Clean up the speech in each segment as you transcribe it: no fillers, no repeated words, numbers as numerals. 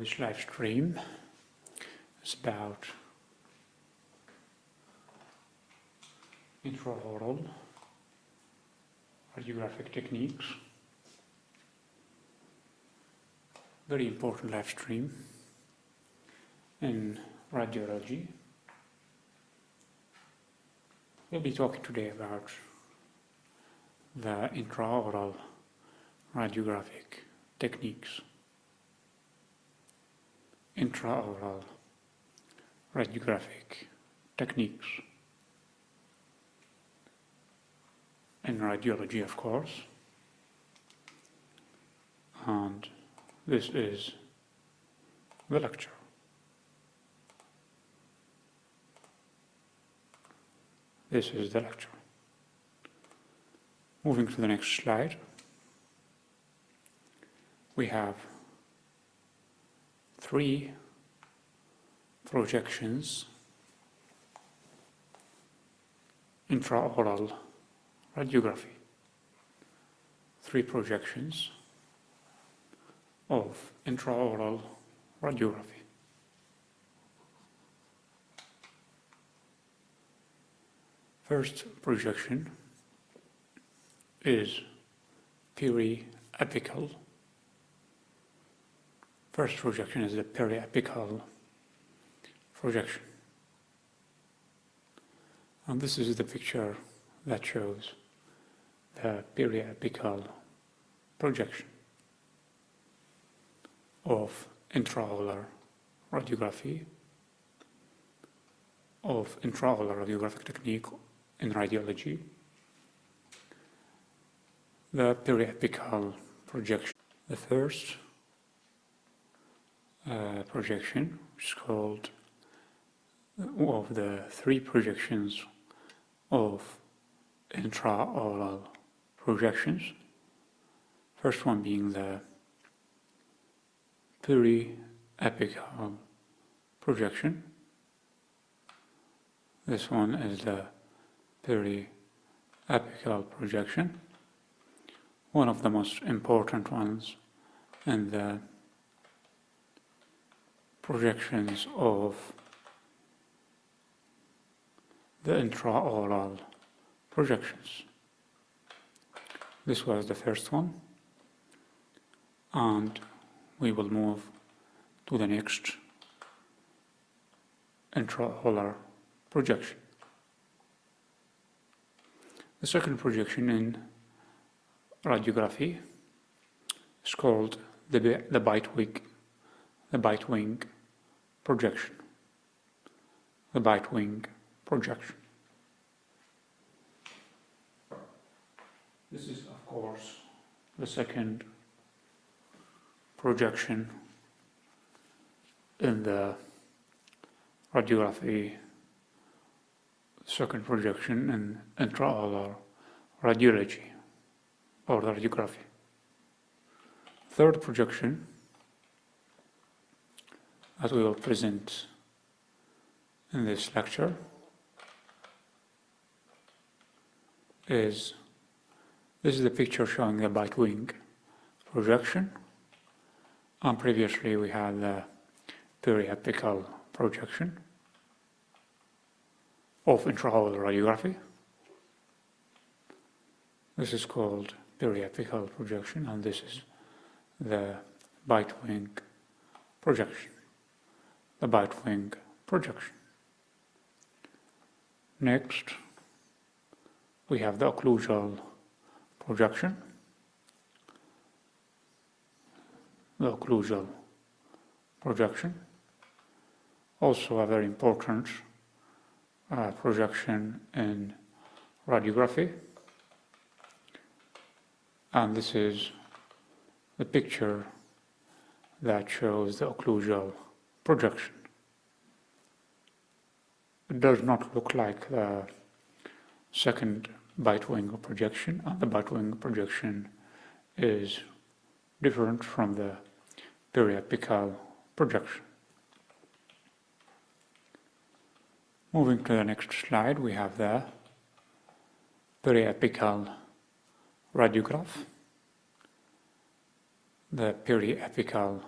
this live stream is about intraoral radiographic techniques. Very important live stream in radiology. We'll be talking today about the intraoral radiographic techniques. Intraoral radiographic techniques in radiology, of course, and this is the lecture. This is the lecture. Moving to the next slide, we have 3 projections intraoral radiography. 3 projections of intraoral radiography. First projection is periapical. First projection is the periapical projection. And this is the picture that shows the periapical projection of intraoral radiography, of intraoral radiographic technique in radiology. The periapical projection. The first projection, which is called of the 3 projections of intraoral projections. First one being the periapical projection. This one is the periapical projection, one of the most important ones in the projections of the intraoral projections. This was the first one, and we will move to the next intraoral projection. The second projection in radiography is called the bite wing projection. The bite wing projection. This is, of course, the second projection in the radiography, second projection in intraoral radiology or radiography. Third projection that we will present in this lecture is this is the picture showing the bite wing projection, and previously we had the periapical projection of intraoral radiography. This is called periapical projection, and this is the bite wing projection. The bite wing projection. Next, we have the occlusal projection. The occlusal projection, also a very important projection in radiography, and this is the picture that shows the occlusal projection. It does not look like the second bite wing projection, and the bite wing projection is different from the periapical projection. Moving to the next slide, we have the periapical radiograph. The periapical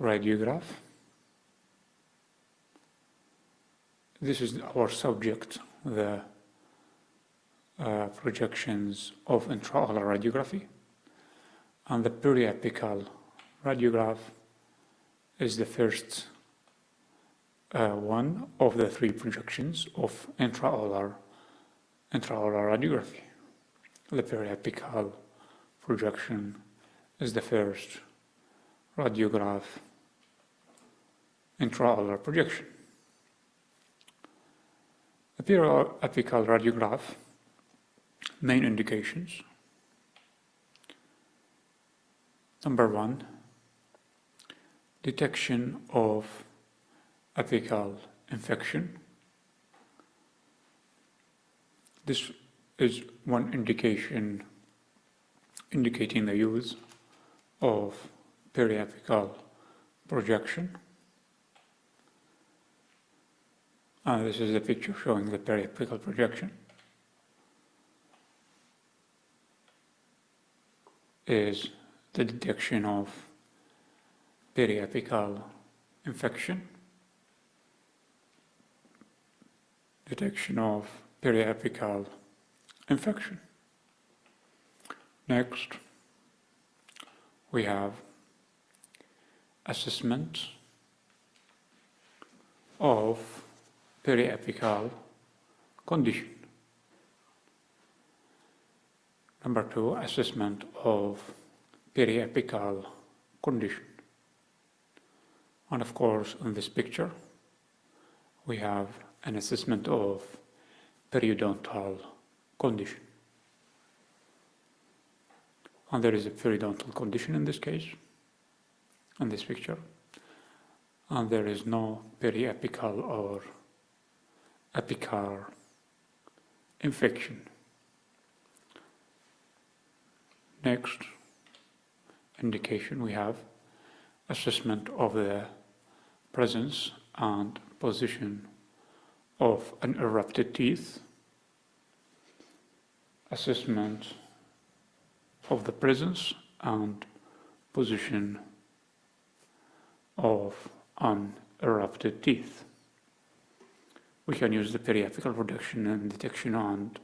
radiograph. This is our subject, the projections of intraoral radiography. And the periapical radiograph is the first one of the three projections of intraoral radiography. The periapical projection is the first radiograph intraoral projection. The periapical radiograph main indications. Number one, detection of apical infection. This is one indication indicating the use of periapical projection. And this is a picture showing the periapical projection. Is the detection of periapical infection. Detection of periapical infection. Next, we have assessment of periapical condition. Number two, assessment of periapical condition. And of course, in this picture, we have an assessment of periodontal condition. And there is a periodontal condition in this case, in this picture. And there is no periapical or apical infection. Next indication, we have assessment of the presence and position of unerupted teeth, assessment of the presence and position of unerupted teeth. We can use the periapical projection in detection and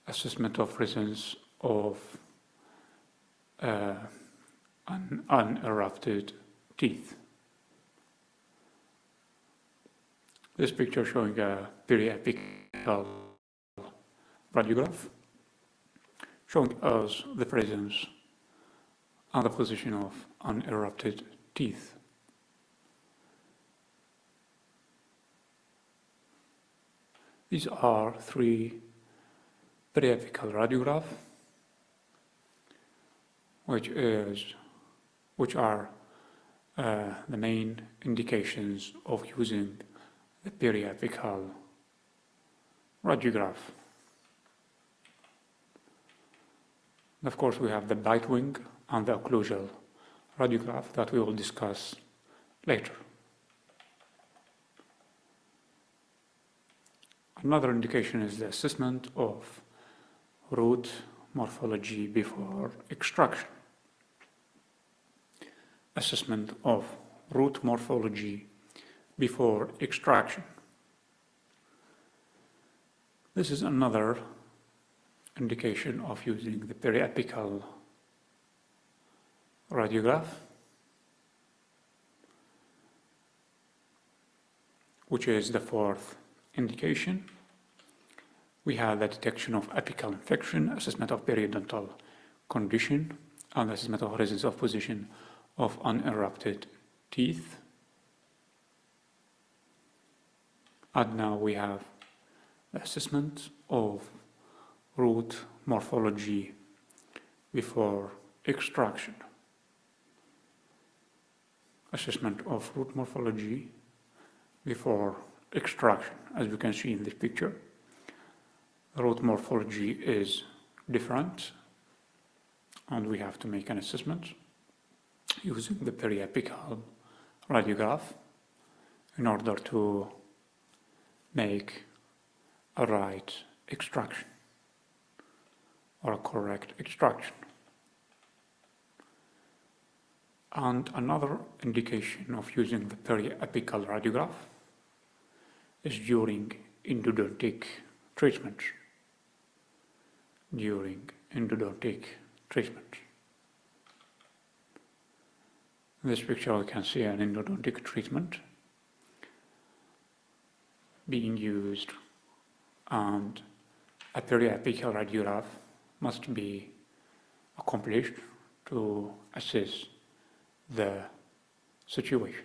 assessment of presence of unerupted teeth. This picture showing a periapical radiograph showing us the presence and the position of unerupted teeth. These are three periapical radiographs which are the main indications of using the periapical radiograph. And of course, we have the bite wing and the occlusal radiograph that we will discuss later. Another indication is the assessment of root morphology before extraction. Assessment of root morphology before extraction. This is another indication of using the periapical radiograph, which is the fourth indication. We have the detection of apical infection, assessment of periodontal condition, and assessment of presence of position of unerupted teeth. And now we have the assessment of root morphology before extraction. Assessment of root morphology before extraction. As we can see in this picture, root morphology is different, and we have to make an assessment using the periapical radiograph in order to make a right extraction or a correct extraction. And another indication of using the periapical radiograph is during endodontic treatment. During endodontic treatment. In this picture, we can see an endodontic treatment being used, and a periapical radiograph must be accomplished to assess the situation.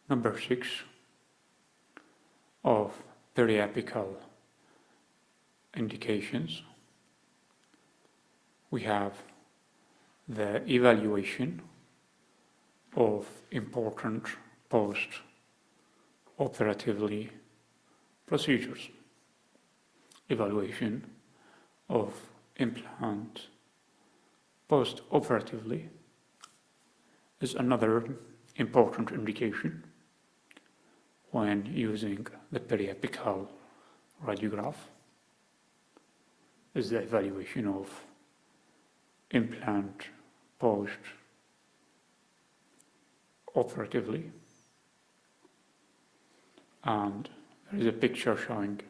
Number 6 of periapical indications, we have the evaluation of important post-operatively procedures. Evaluation of implant post-operatively is another important indication when using the periapical radiograph, is the evaluation of implant post-operatively. And there is a picture showing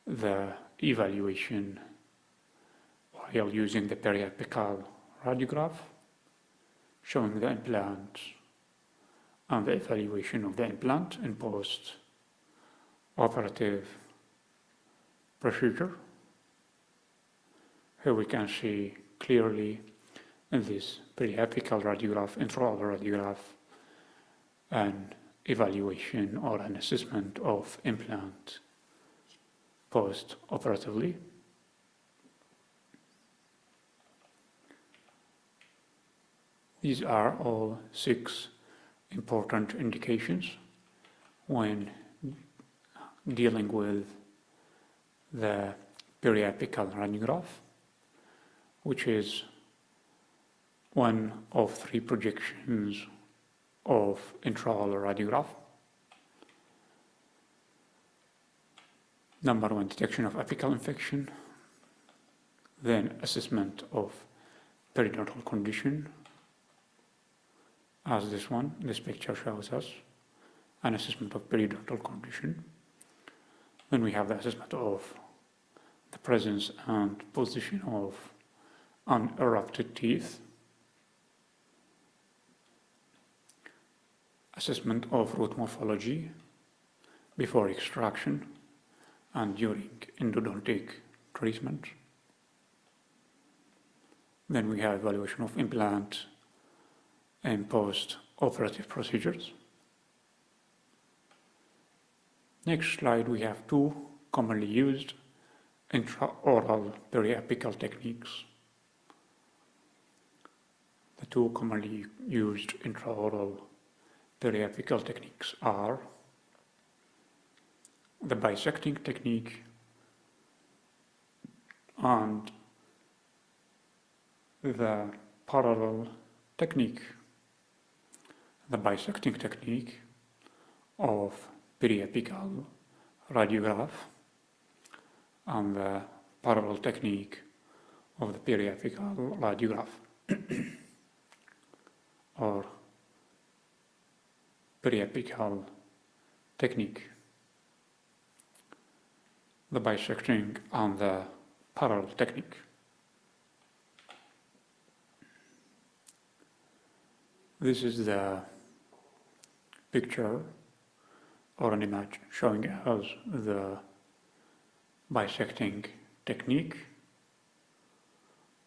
the evaluation while using the periapical radiograph, showing the implant and the evaluation of the implant in post-operative procedure. Here we can see clearly in this periapical radiograph, intraoral radiograph, an evaluation or an assessment of implant post-operatively. These are all 6 important indications when dealing with the periapical radiograph, which is one of 3 projections of intraoral radiograph. Number 1, detection of apical infection, then assessment of periodontal condition, as this picture shows us, an assessment of periodontal condition. Then we have the assessment of the presence and position of unerupted teeth, assessment of root morphology before extraction and during endodontic treatment. Then we have evaluation of implant and post-operative procedures. Next slide, we have 2 commonly used intraoral periapical techniques. The 2 commonly used intraoral periapical techniques are the bisecting technique and the parallel technique. The bisecting technique of periapical radiograph and the parallel technique of the periapical radiograph or periapical technique. The bisecting and the parallel technique. This is the picture or an image showing us the bisecting technique,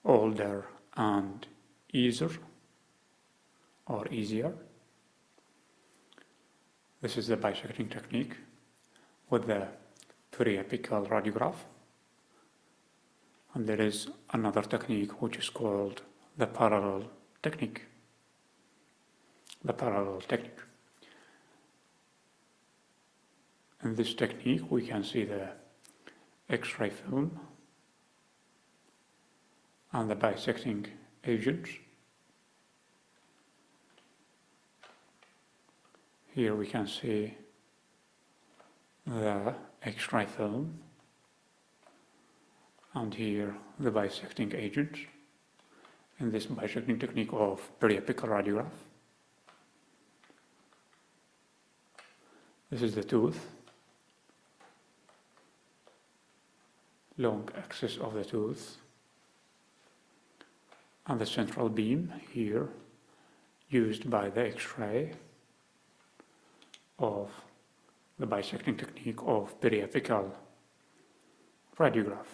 older and easier or easier. This is the bisecting technique with the periapical radiograph, and there is another technique which is called the parallel technique. The parallel technique. In this technique, we can see the X-ray film and the bisecting agents. Here we can see the X-ray film and here the bisecting agents. in this bisecting technique of periapical radiograph. This is the tooth, long axis of the tooth, and the central beam here used by the X-ray of the bisecting technique of periapical radiograph.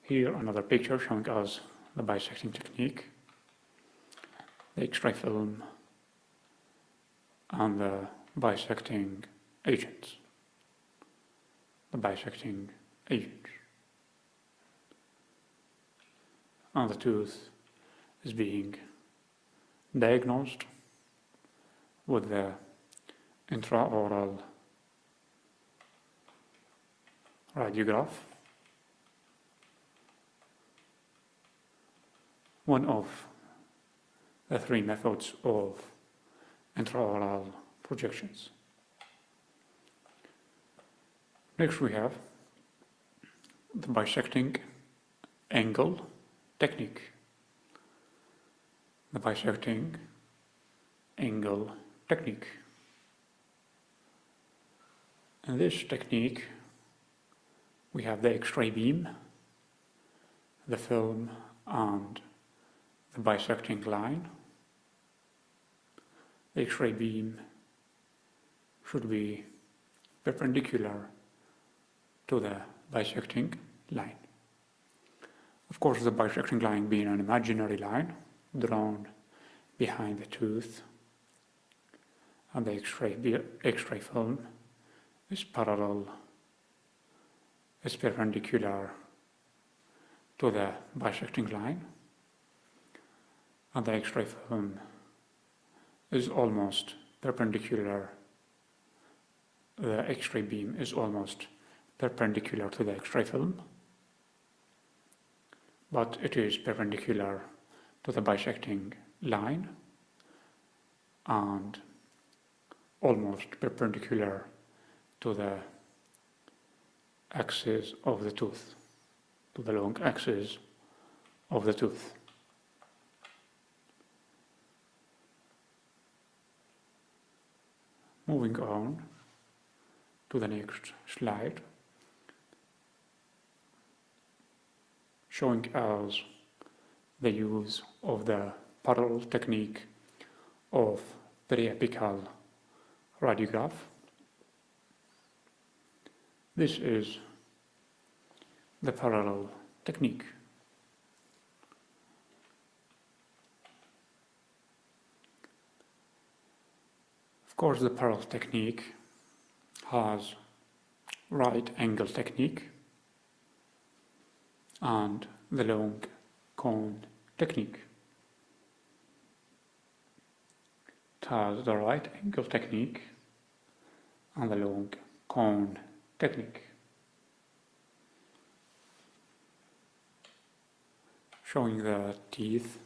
Here another picture showing us the bisecting technique, the X-ray film, and the bisecting agents. The bisecting agents. And the tooth is being diagnosed with the intraoral radiograph, one of the three methods of intraoral projections. Next we have the bisecting angle technique. The bisecting angle technique. In this technique, we have the X-ray beam, the film, and the bisecting line. The X-ray beam should be perpendicular to the bisecting line. Of course, the bisecting line being an imaginary line drawn behind the tooth, and the X-ray film is perpendicular to the bisecting line, and the X-ray film is almost perpendicular. The X-ray beam is almost perpendicular to the X-ray film, but it is perpendicular to the bisecting line and almost perpendicular to the axis of the tooth, to the long axis of the tooth. Moving on to the next slide, showing us the use of the parallel technique of periapical radiograph. This is the parallel technique. Of course, the parallel technique has right angle technique and the long cone technique. It has the right angle technique and the long cone technique. Showing the teeth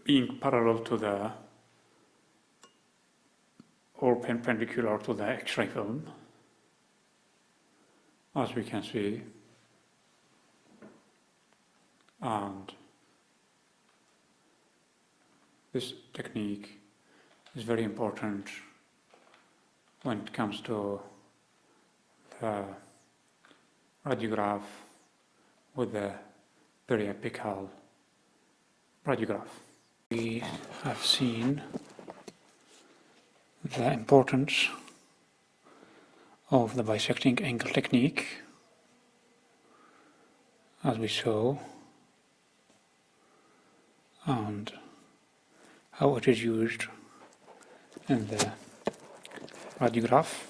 being parallel to the or perpendicular to the X-ray film, as we can see, and this technique is very important when it comes to the radiograph with the periapical radiograph. We have seen the importance of the bisecting angle technique, as we saw, and how it is used in the radiograph.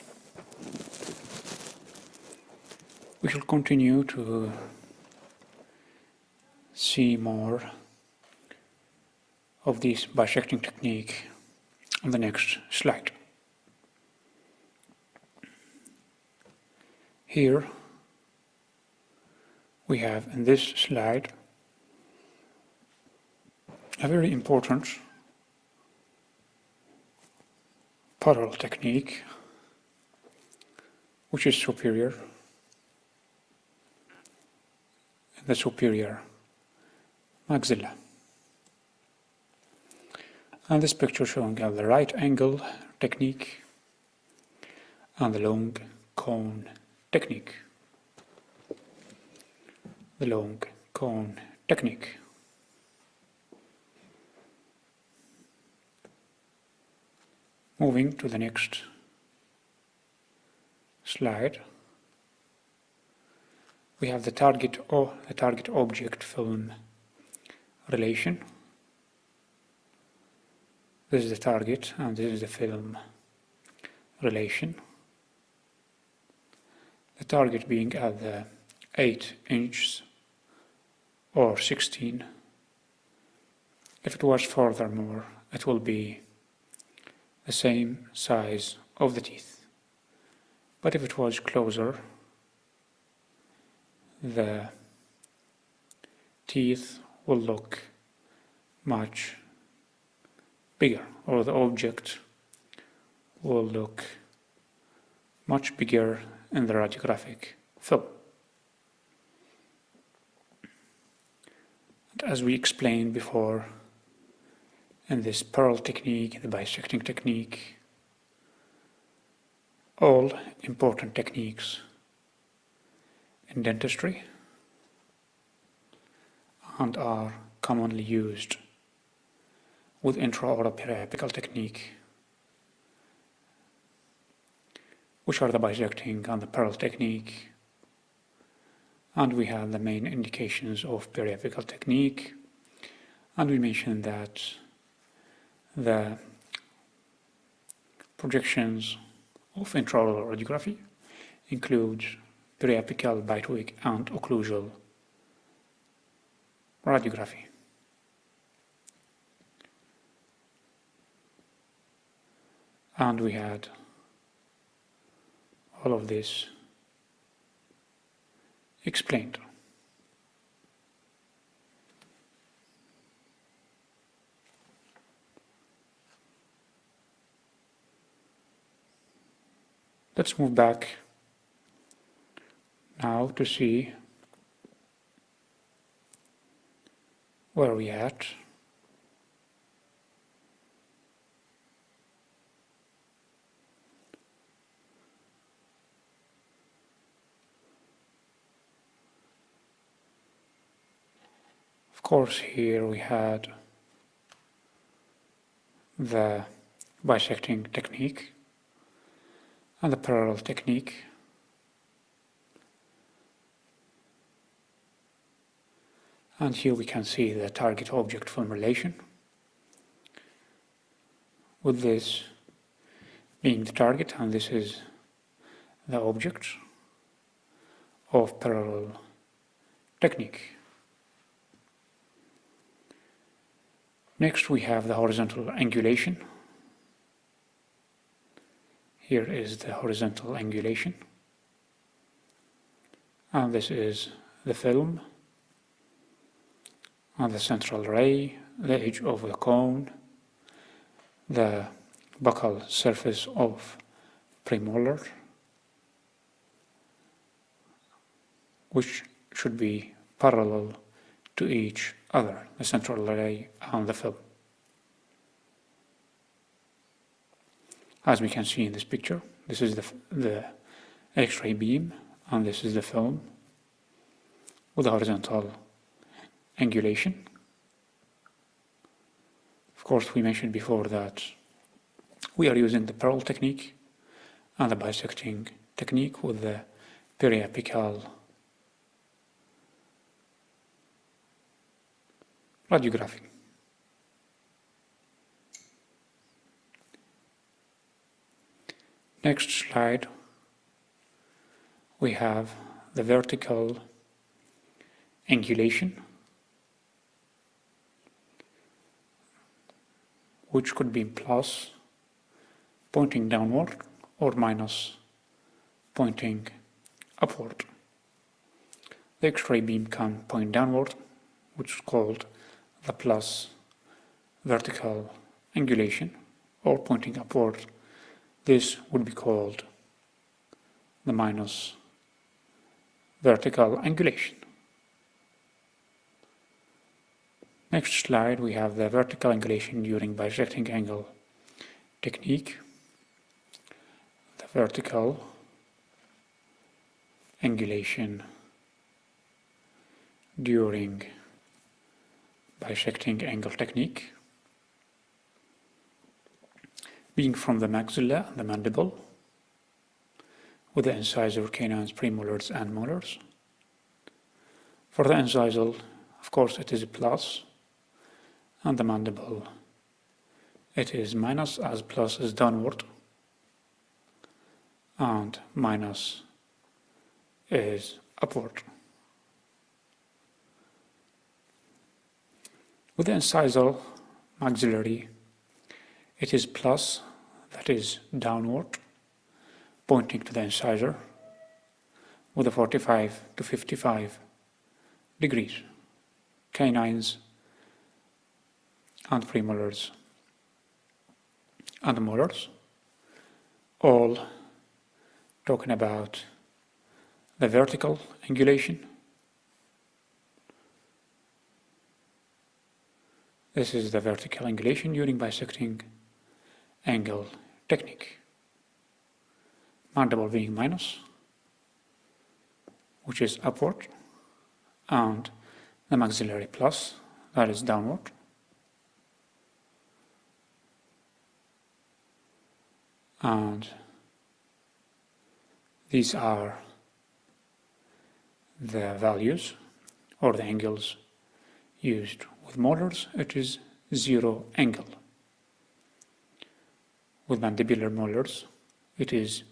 We shall continue to see more of this bisecting technique on the next slide. Here we have in this slide a very important parallel technique which is superior the superior maxilla. And this picture showing the right angle technique and the long cone technique. The long cone technique. Moving to the next slide, we have the target object film relation. This is the target and this is the film relation. The target being at the 8 inches or 16. If it was furthermore, it will be the same size of the teeth. But if it was closer, the teeth will look much bigger, or the object will look much bigger in the radiographic film. And as we explained before, in this pearl technique, the bisecting technique, all important techniques in dentistry and are commonly used with intraoral periapical technique, which are the bisecting and the pearl technique. And we have the main indications of periapical technique, and we mentioned that the projections of intraoral radiography include periapical, bite-wing, and occlusal radiography. And we had all of this explained. Let's move back now to see where we at. Of course, here we had the bisecting technique and the parallel technique. And here we can see the target object film relation, with this being the target and this is the object of parallel technique. Next we have the horizontal angulation. Here is the horizontal angulation, and this is the film and the central ray, the edge of the cone, the buccal surface of premolar, which should be parallel to each other, the central ray and the film. As we can see in this picture, this is the X-ray beam and this is the film with the horizontal angulation. Of course, we mentioned before that we are using the pearl technique and the bisecting technique with the periapical radiography. Next slide, we have the vertical angulation, which could be plus pointing downward or minus pointing upward. The X-ray beam can point downward, which is called the plus vertical angulation, or pointing upward. This would be called the minus vertical angulation. Next slide, we have the vertical angulation during bisecting angle technique. The vertical angulation during bisecting angle technique, being from the maxilla and the mandible, with the incisor, canines, premolars, and molars. For the incisal, of course, it is plus, and the mandible, it is minus, as plus is downward, and minus is upward. With the incisal maxillary, it is plus, that is downward, pointing to the incisor, with a 45 to 55 degrees. Canines and premolars and molars, all talking about the vertical angulation. This is the vertical angulation during bisecting angle technique. Mandible being minus, which is upward, and the maxillary plus, that is downward. And these are the values or the angles used. With molars, it is 0 angle. With mandibular molars, it is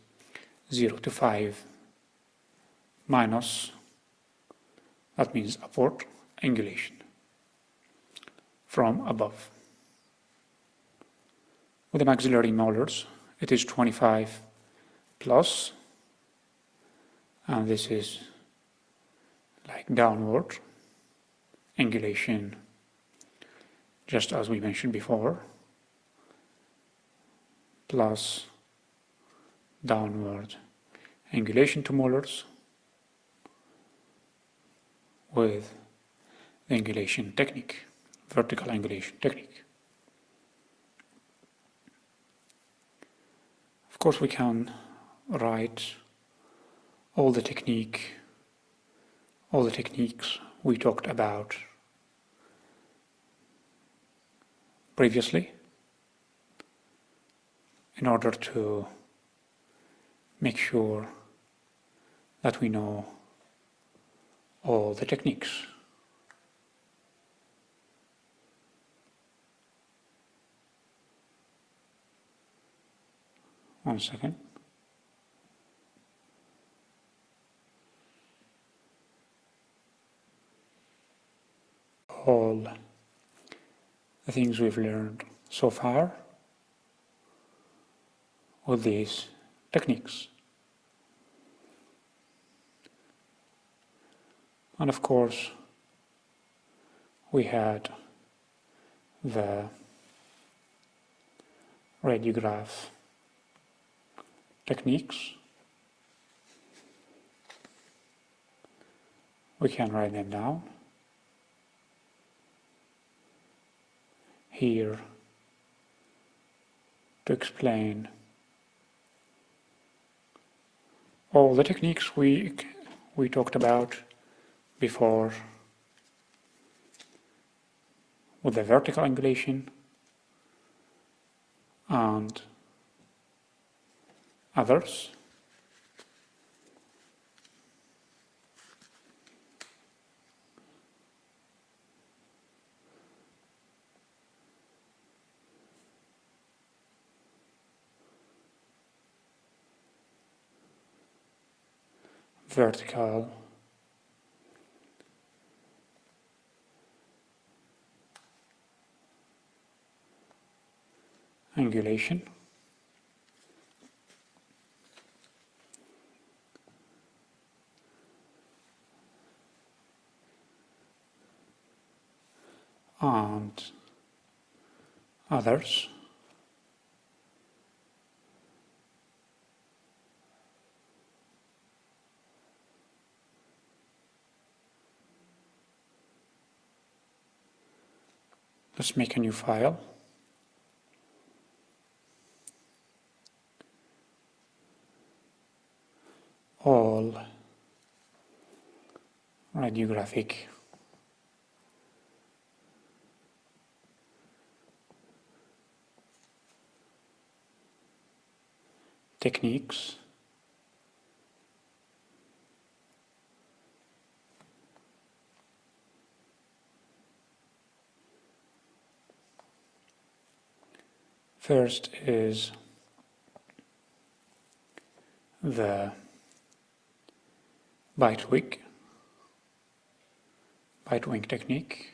0 to 5 minus, that means upward angulation from above. With the maxillary molars, it is 25 plus, and this is like downward angulation, just as we mentioned before, plus downward angulation to molars with the angulation technique, vertical angulation technique. Of course, we can write all the techniques we talked about previously in order to make sure that we know all the techniques. One second. All the things we've learned so far with these techniques. And of course, we had the radiograph techniques. We can write them down here to explain all the techniques we talked about before with the vertical angulation and others. Vertical angulation, and others. Let's make a new file. All radiographic techniques first is the bite wing technique.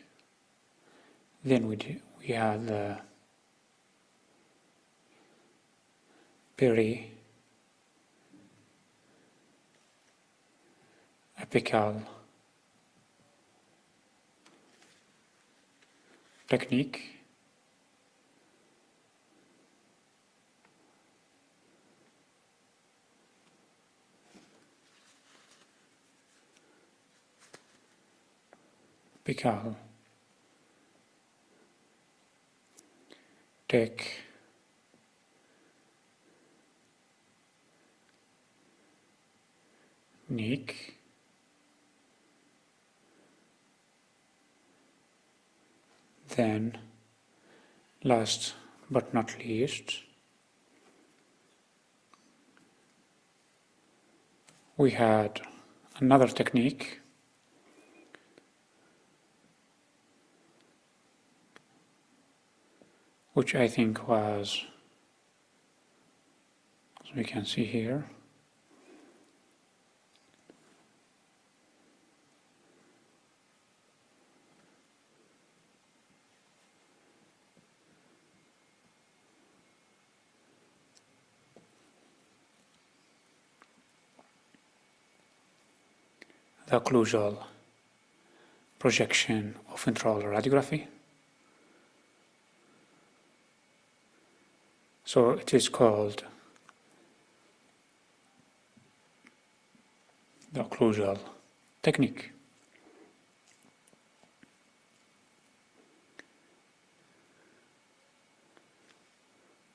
Then we have the peri-apical technique. Apical technique. Then, last but not least, we had another technique which I think was, as we can see here, the occlusal projection of intraoral radiography. So it is called the occlusal technique.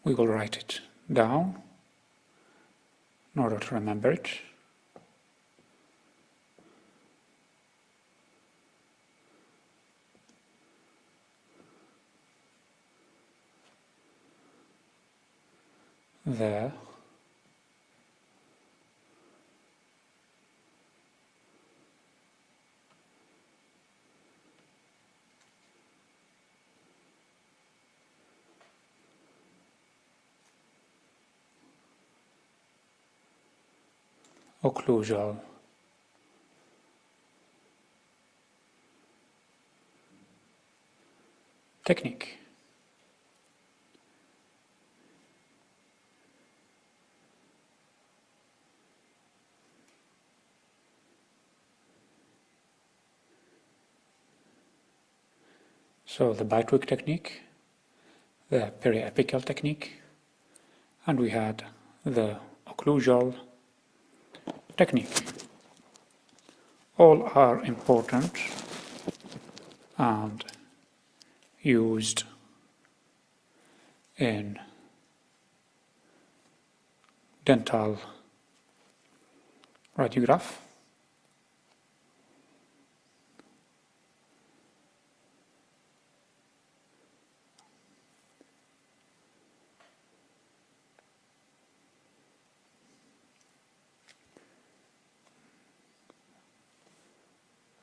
We will write it down in order to remember it. The occlusal technique. So the bite wing technique, the peri-apical technique, and we had the occlusal technique. All are important and used in dental radiograph.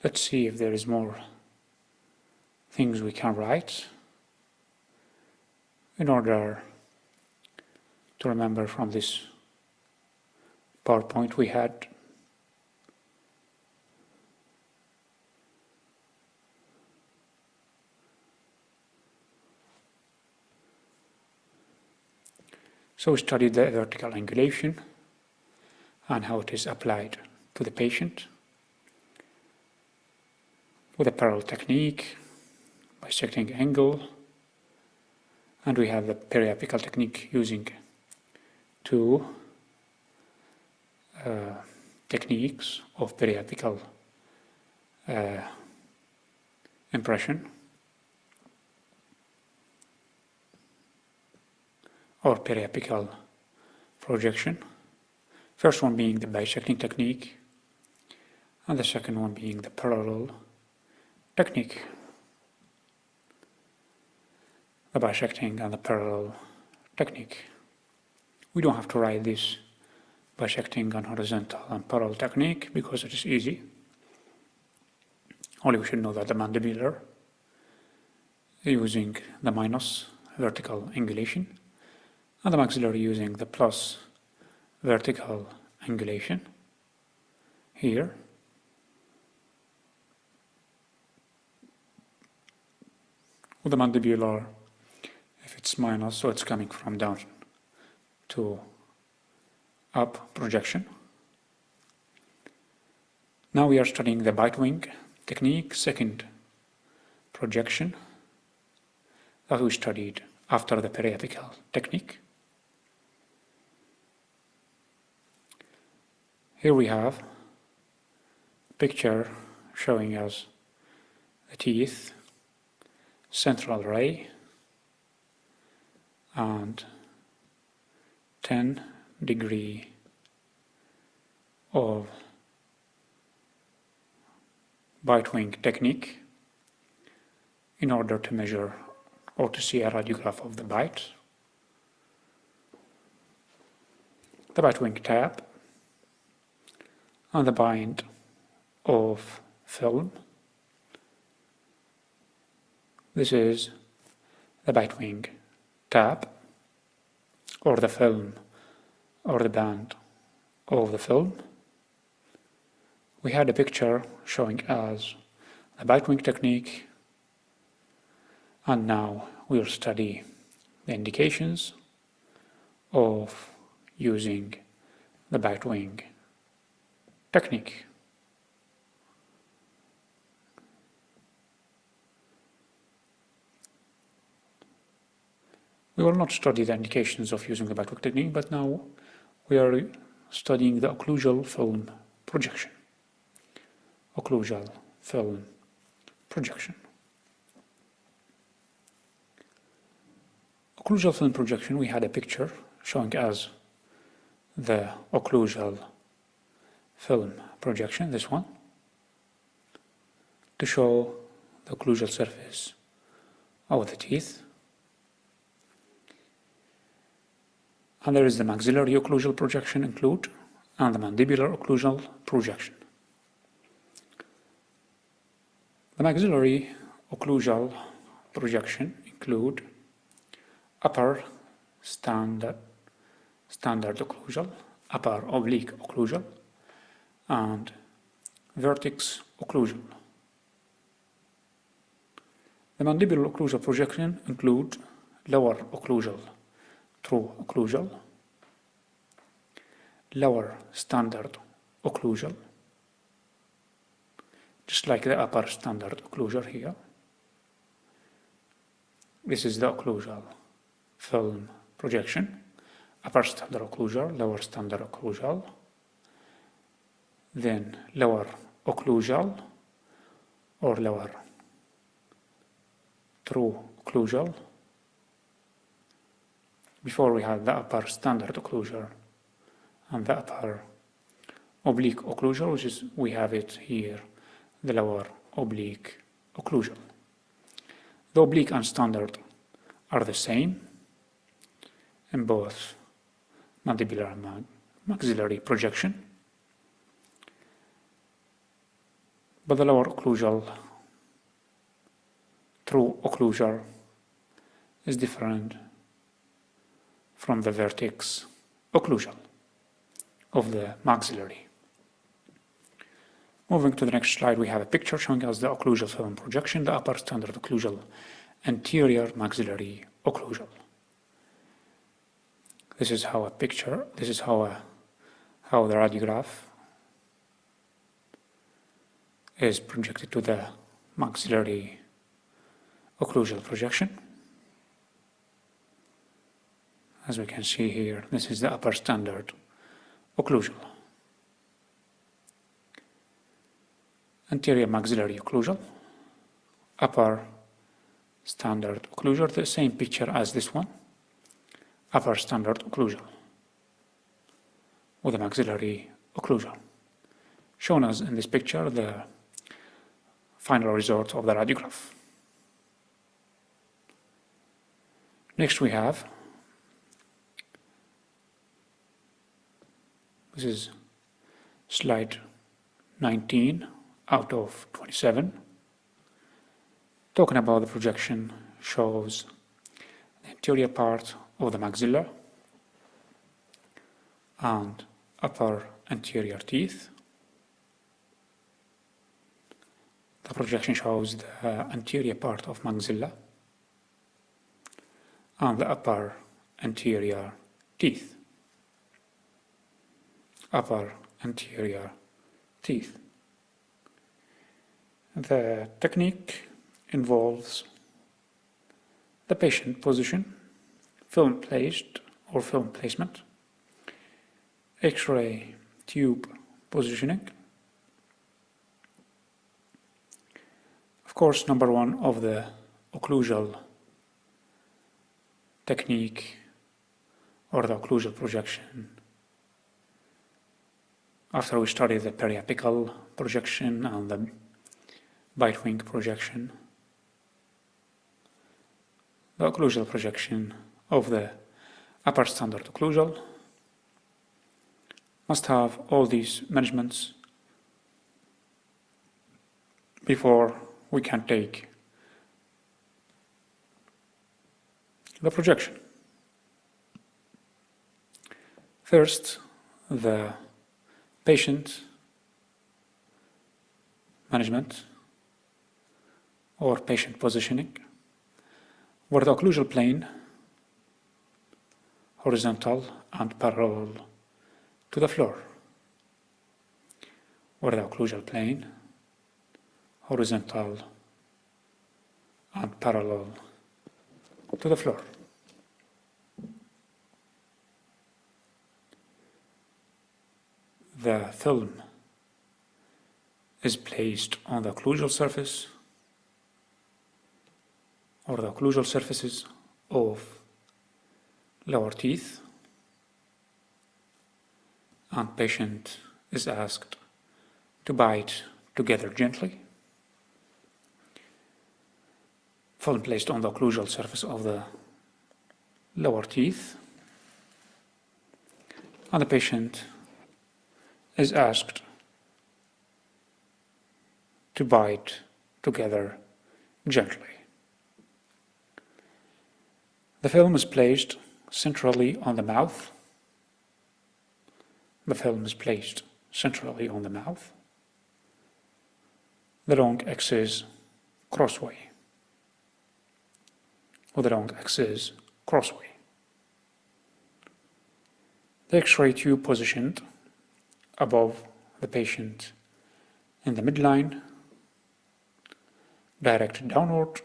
Let's see if there is more things we can write in order to remember from this PowerPoint we had. So we studied the vertical angulation and how it is applied to the patient with a parallel technique, bisecting angle, and we have the peri-apical technique using two techniques of peri-apical impression. or periapical projection. First one being the bisecting technique, and the second one being the parallel technique. The bisecting and the parallel technique. We don't have to write this bisecting and horizontal and parallel technique because it is easy. Only we should know that the mandibular using the minus vertical angulation and the maxillary using the plus vertical angulation here. With the mandibular, if it's minus, so it's coming from down to up projection. Now we are studying the bite wing technique, second projection that we studied after the periapical technique. Here we have a picture showing us the teeth, central ray, and 10-degree of bite wing technique in order to measure or to see a radiograph of the bite. The bite wing tab and the bind of film. This is the bite wing tab or the film or the band of the film. We had a picture showing us the bite wing technique, and now we'll study the indications of using the bite wing technique. We will not study the indications of using the bite wing technique, but now we are studying the occlusal film projection. Occlusal film projection. Occlusal film projection, we had a picture showing us the occlusal film projection, this one, to show the occlusal surface of the teeth. And there is the maxillary occlusal projection include and the mandibular occlusal projection. The maxillary occlusal projection include upper standard occlusal, upper oblique occlusal, and vertex occlusal. The mandibular occlusal projection include lower occlusal true occlusal, lower standard occlusal, just like the upper standard occlusal here. This is the occlusal film projection, upper standard occlusal, lower standard occlusal, then lower occlusal or lower true occlusal. Before we had the upper standard occlusal and the upper oblique occlusal, which is, we have it here, the lower oblique occlusal. The oblique and standard are the same in both mandibular and maxillary projection, but the lower occlusal true occlusal is different from the vertex occlusal of the maxillary. Moving to the next slide, we have a picture showing us the occlusal film projection, the upper standard occlusal anterior maxillary occlusal. This is how the radiograph is projected to the maxillary occlusal projection. As we can see here, this is the upper standard occlusal. Anterior maxillary occlusal, upper standard occlusal, the same picture as this one. upper standard occlusal with a maxillary occlusal. Shown as in this picture the final result of the radiograph. Next we have, this is slide 19 out of 27, talking about the projection, shows the anterior part of the maxilla and upper anterior teeth. The projection shows the anterior part of maxilla and the upper anterior teeth. Upper anterior teeth. The technique involves the patient position, film placed or film placement, X-ray tube positioning. Of course, number one of the occlusal technique or the occlusal projection, after we study the periapical projection and the bite wing projection, the occlusal projection of the upper standard occlusal must have all these managements before we can take the projection. First, the patient management or patient positioning, where the occlusal plane, horizontal and parallel to the floor, where the occlusal plane, horizontal and parallel to the floor. The film is placed on the occlusal surface or the occlusal surfaces of lower teeth, and patient is asked to bite together gently. Film placed on the occlusal surface of the lower teeth, and the patient is asked to bite together gently. The film is placed centrally on the mouth. The film is placed centrally on the mouth. The long axis crossway. With the long axis crossway. The X-ray tube positioned above the patient in the midline, directed downward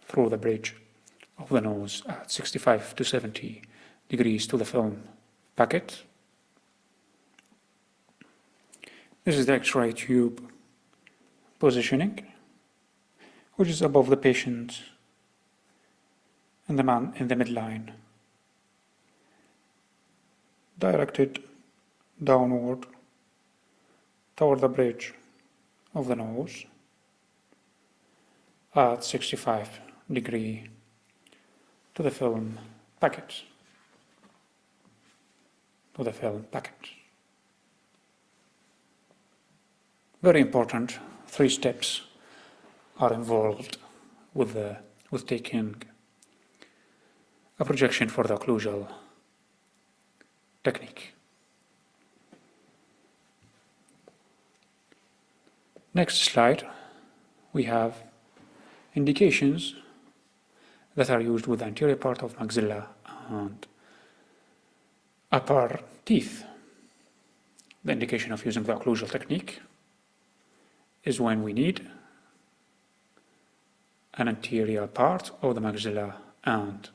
through the bridge of the nose at 65 to 70 degrees to the film packet. This is the X-ray tube positioning, which is above the patient and the man in the midline, directed downward toward the bridge of the nose at 65 degree to the film packet. Very important, 3 steps are involved with taking a projection for the occlusal technique. Next slide, we have indications that are used with the anterior part of maxilla and upper teeth. The indication of using the occlusal technique is when we need an anterior part of the maxilla and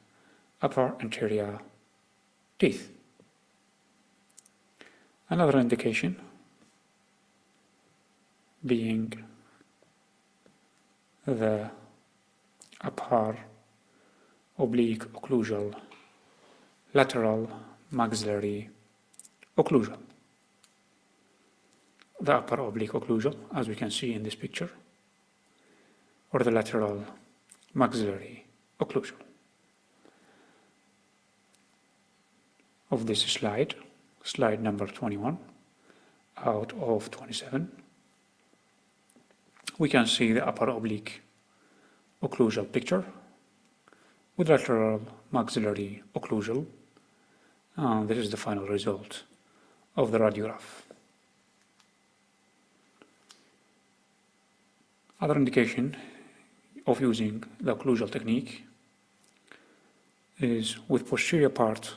upper anterior teeth. Another indication being the upper oblique occlusal lateral maxillary occlusal, the upper oblique occlusal, as we can see in this picture, or the lateral maxillary occlusal of this slide, slide number 21 out of 27. We can see the upper oblique occlusal picture with lateral maxillary occlusal, and this is the final result of the radiograph. Other indication of using the occlusal technique is with posterior part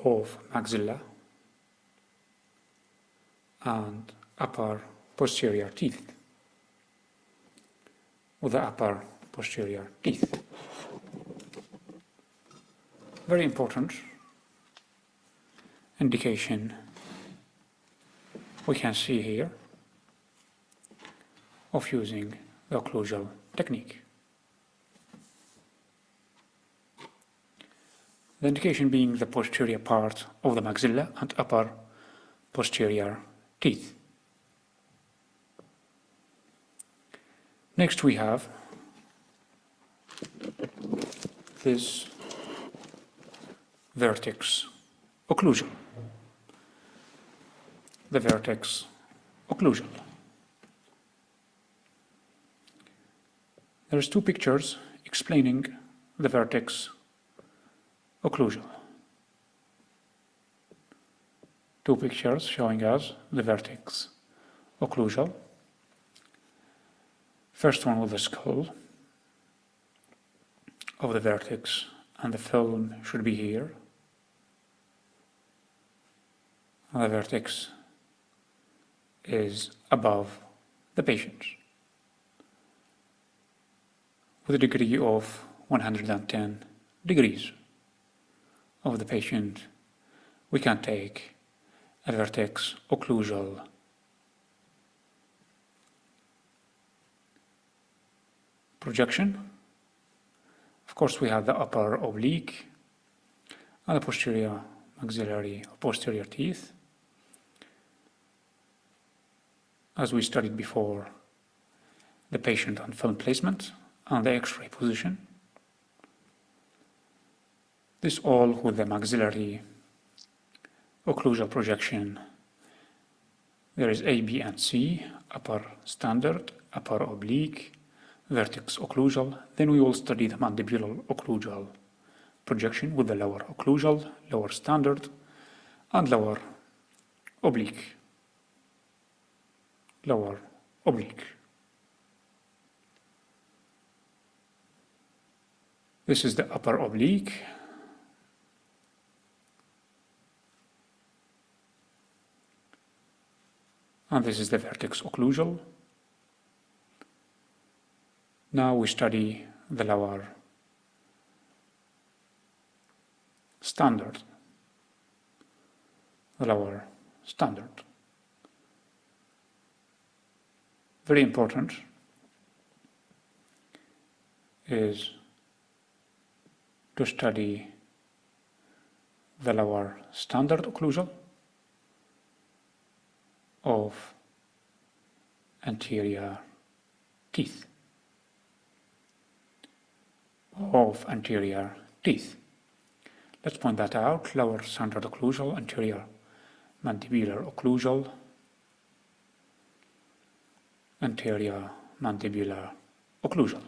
of maxilla and upper posterior teeth, with the upper posterior teeth. Very important indication we can see here of using the occlusal technique. The indication being the posterior part of the maxilla and upper posterior teeth. Next we have this vertex occlusal. The vertex occlusal. There's two pictures explaining the vertex occlusal. Two pictures showing us the vertex occlusal. First one with the skull of the vertex, and the film should be here. And the vertex is above the patient with a degree of 110 degrees of the patient. We can take a vertex occlusal projection. Of course, we have the upper oblique and the posterior maxillary or posterior teeth, as we studied before, the patient on film placement and the X-ray position. This all with the maxillary occlusal projection. There is A, B, and C, upper standard, upper oblique, vertex occlusal. Then we will study the mandibular occlusal projection with the lower occlusal, lower standard, and lower oblique. Lower oblique. This is the upper oblique. And this is the vertex occlusal. Now we study the lower standard. The lower standard. Very important is to study the lower standard occlusal of anterior teeth. Of anterior teeth. Let's point that out. Lower standard occlusal, anterior mandibular occlusal, anterior mandibular occlusal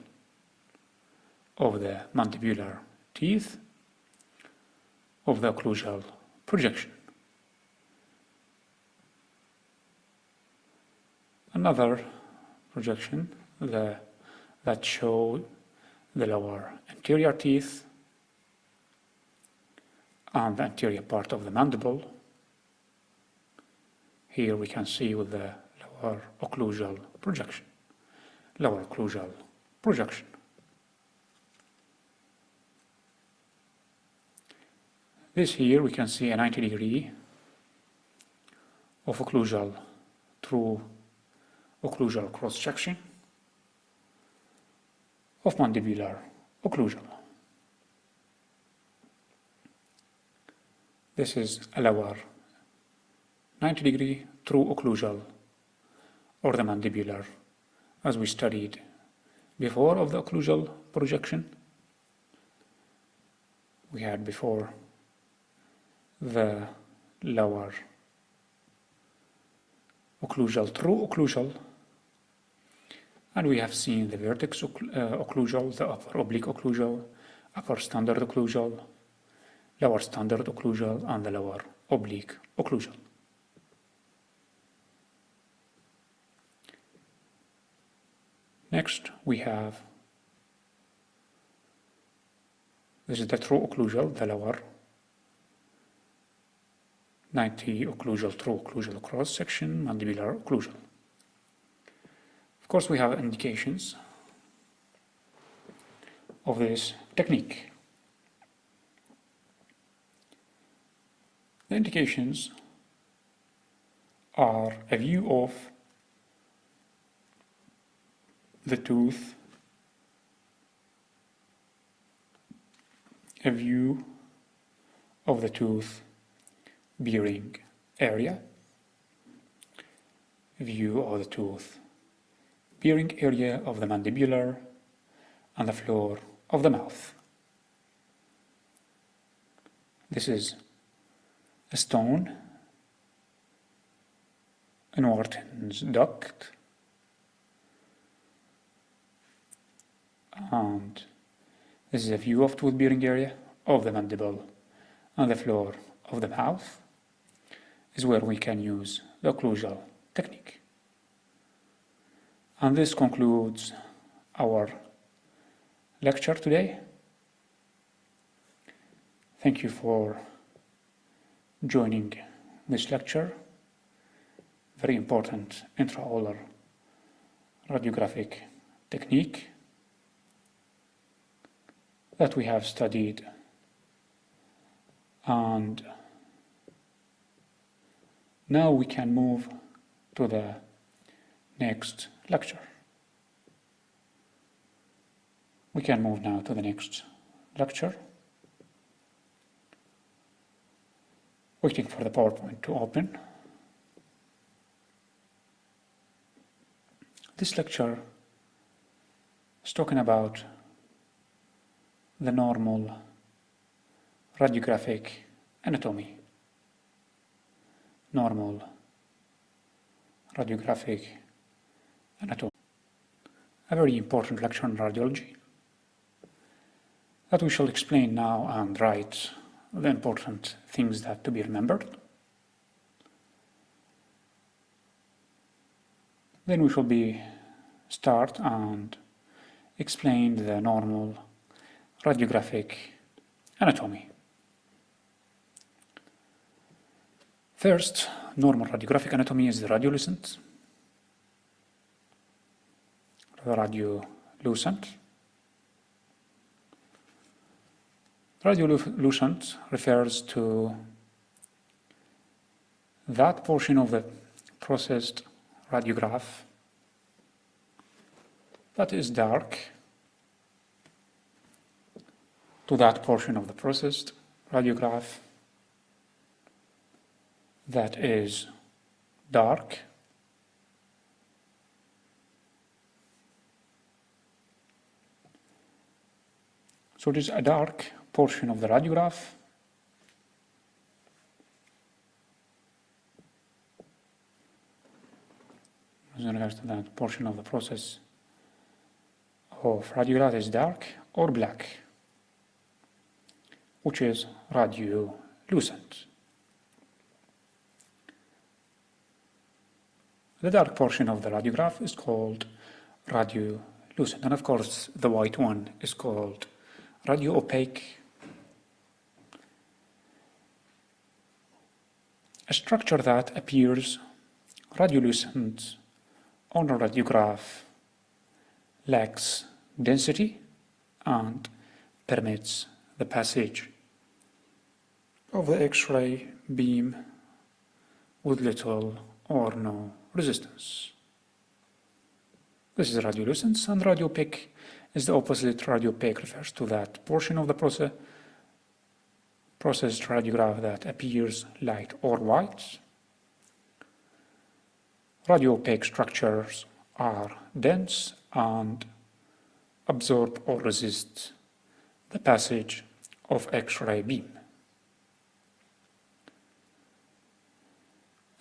of the mandibular teeth of the occlusal projection. Another projection that show the lower anterior teeth and the anterior part of the mandible. Here we can see with the lower occlusal projection. Lower occlusal projection. This here we can see a 90 degree of occlusal through occlusal cross-section of mandibular occlusal. This is a lower 90-degree true occlusal, or the mandibular, as we studied before of the occlusal projection. We had before the lower occlusal, true occlusal, and we have seen the vertex occlusal, the upper oblique occlusal, upper standard occlusal, lower standard occlusal, and the lower oblique occlusal. Next, we have, this is the true occlusal, the lower 90 occlusal, true occlusal cross section, mandibular occlusal. Of course, we have indications of this technique. The indications are a view of the tooth, a view of the tooth bearing area, view of the tooth bearing area of the mandibular and the floor of the mouth. This is a stone in Wharton's duct, and this is a view of tooth bearing area of the mandible and the floor of the mouth, is where we can use the occlusal technique. And this concludes our lecture today. Thank you for joining this lecture. Very important intraoral radiographic technique that we have studied, and now we can move to the next lecture. We can move now to the next lecture. Waiting for the PowerPoint to open. This lecture is talking about the normal radiographic anatomy. Normal radiographic anatomy. A very important lecture in radiology that we shall explain now and write the important things that to be remembered. Then we shall start and explain the normal radiographic anatomy. First, normal radiographic anatomy is the radiolucent. The radiolucent. Radiolucent refers to that portion of the processed radiograph that is dark, to that portion of the processed radiograph that is dark, so it is a dark portion of the radiograph in regards to that portion of the process of radiograph is dark or black, which is radiolucent. The dark portion of the radiograph is called radiolucent, and of course the white one is called radio-opaque. A structure that appears radiolucent on a radiograph lacks density and permits the passage of the X-ray beam with little or no resistance. This is radiolucence, and radiopaque is the opposite. Radiopaque refers to that portion of the processed radiograph that appears light or white. Radio-opaque structures are dense and absorb or resist the passage of X-ray beam.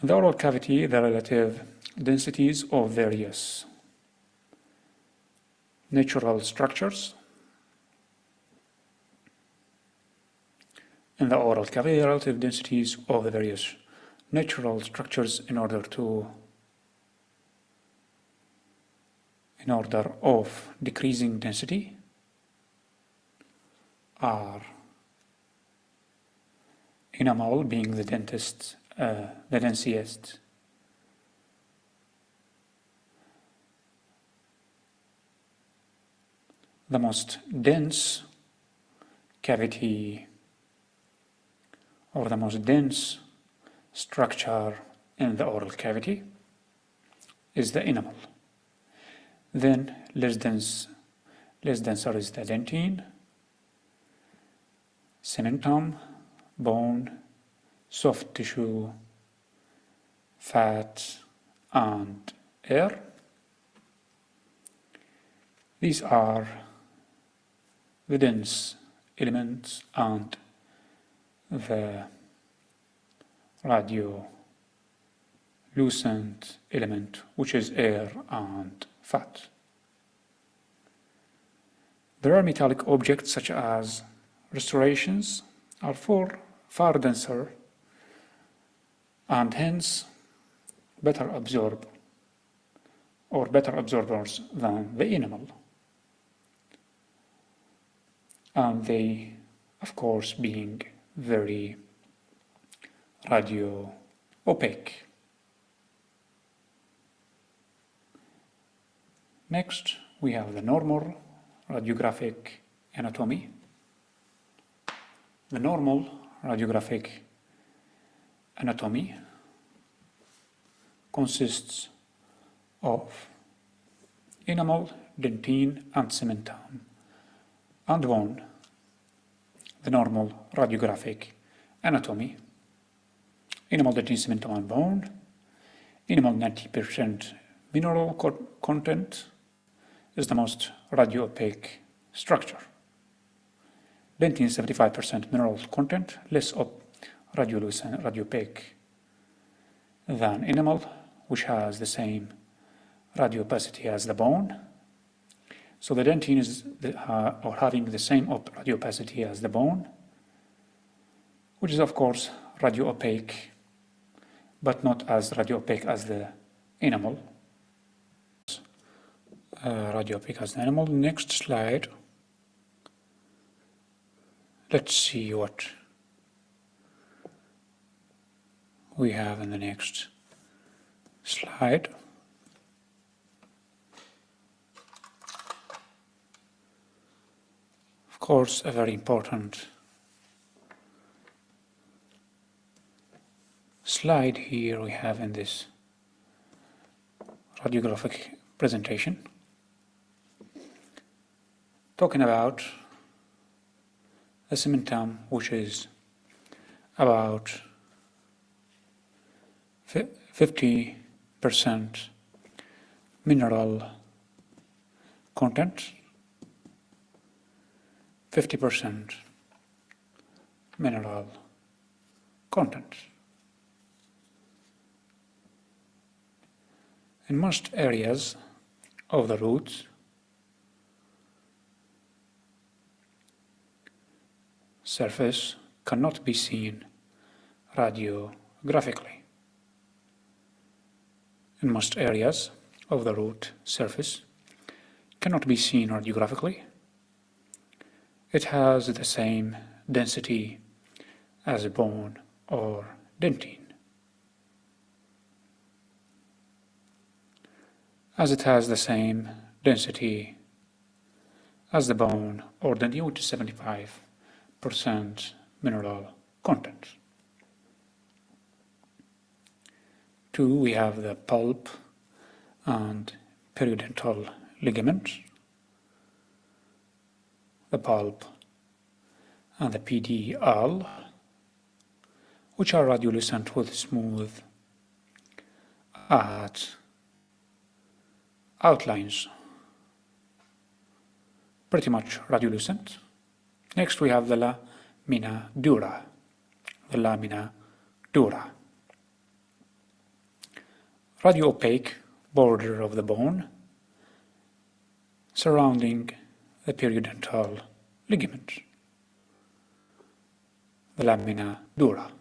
In the oral cavity, the relative densities of various natural structures. In the oral cavity, the relative densities of the various natural structures in order of decreasing density are enamel being the densiest, the most dense cavity or the most dense structure in the oral cavity is the enamel. Then less denser is the dentine, cementum, bone, soft tissue, fat, and air. These are the dense elements and the radiolucent element, which is air and fat. There are metallic objects such as restorations are far denser and hence better absorbers than the enamel. And they, of course, being very radio opaque. Next, we have the normal radiographic anatomy. The normal radiographic anatomy consists of enamel, dentine, and cementum, and bone. The normal radiographic anatomy: enamel, dentine, cementum, and bone. Enamel 90% mineral content is the most radio-opaque structure. Dentine 75% mineral content, less radiolucent, radio-opaque than enamel, which has the same radio opacity as the bone. So the dentine is having the same radio opacity as the bone, which is of course radio opaque, but not as radio opaque as the enamel. Radio opaque as the enamel. Next slide. Let's see what we have in the next slide. Of course, a very important slide here we have in this radiographic presentation, talking about the cementum, which is about 50% mineral content, 50% mineral content. In most areas of the root, surface cannot be seen radiographically. In most areas of the root surface cannot be seen radiographically. It has the same density as bone or dentine. As it has the same density as the bone or dentine, which is 75% mineral content. 2, we have the pulp and periodontal ligament. The pulp and the PDL which are radiolucent with smooth at outlines, pretty much radiolucent. Next we have the lamina dura, the lamina dura. Radio-opaque border of the bone surrounding the periodontal ligament, the lamina dura.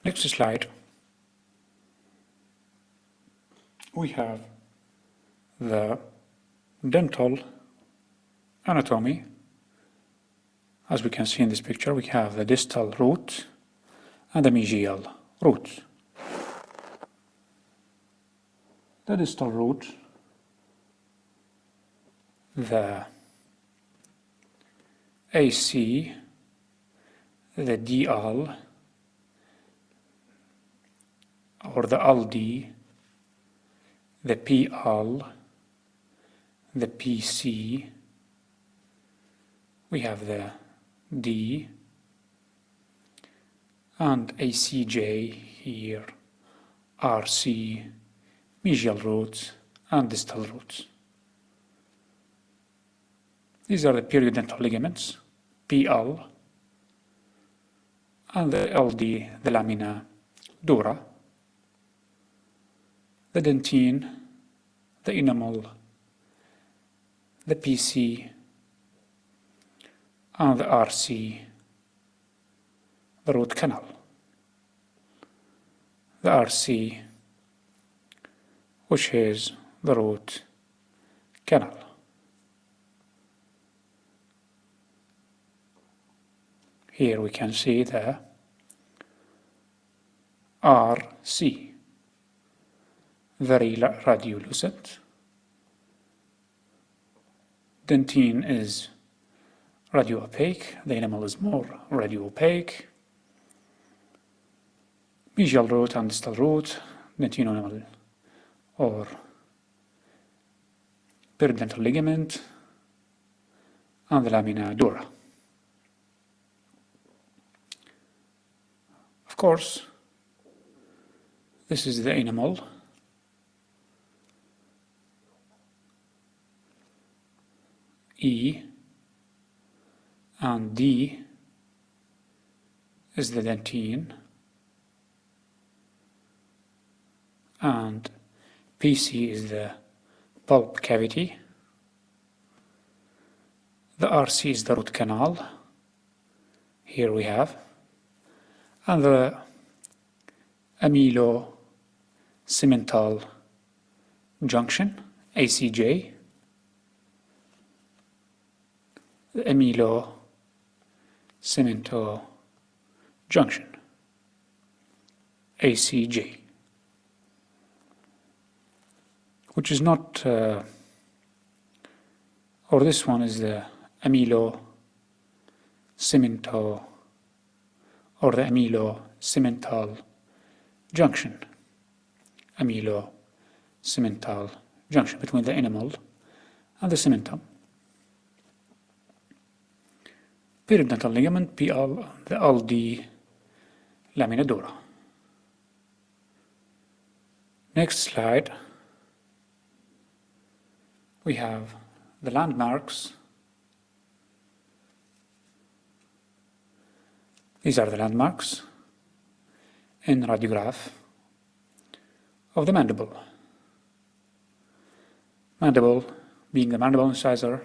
Next slide, we have the dental anatomy. As we can see in this picture, we have the distal root and the mesial root. The distal root, the AC, the DL, or the LD, the PL, the PC, we have the D, and ACJ here, RC, mesial roots, and distal roots. These are the periodontal ligaments, PL, and the LD, the lamina dura, the dentine, the enamel, the PC, and the RC, the root canal. The RC, which is the root canal. Here we can see the RC, very radiolucent. Dentine is radio-opaque, the enamel is more radio-opaque. Mesial root and distal root, dentine enamel or periodontal ligament, and the lamina dura. Of course, this is the enamel. E and D is the dentine, and PC is the pulp cavity. The RC is the root canal, here we have, and the amylo-cemental junction, ACJ, the amylo-cemental junction, ACJ, which is not, or this one is the amylo-cemental, or the amylo-cemental junction, amylo-cemental junction between the enamel and the cementum. Periodontal ligament, PL, the LD, lamina dura. Next slide, we have the landmarks. These are the landmarks in radiograph of the mandible. Mandible, being the mandible incisor,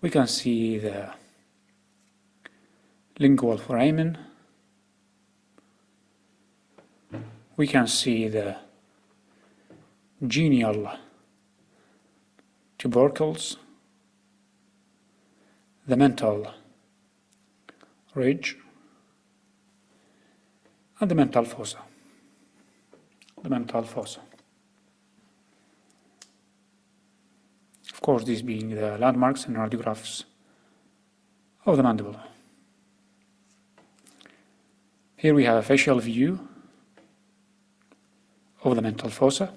we can see the lingual foramen, we can see the genial tubercles, the mental ridge, and the mental fossa. The mental fossa. Of course, these being the landmarks and radiographs of the mandible. Here we have a facial view of the mental fossa.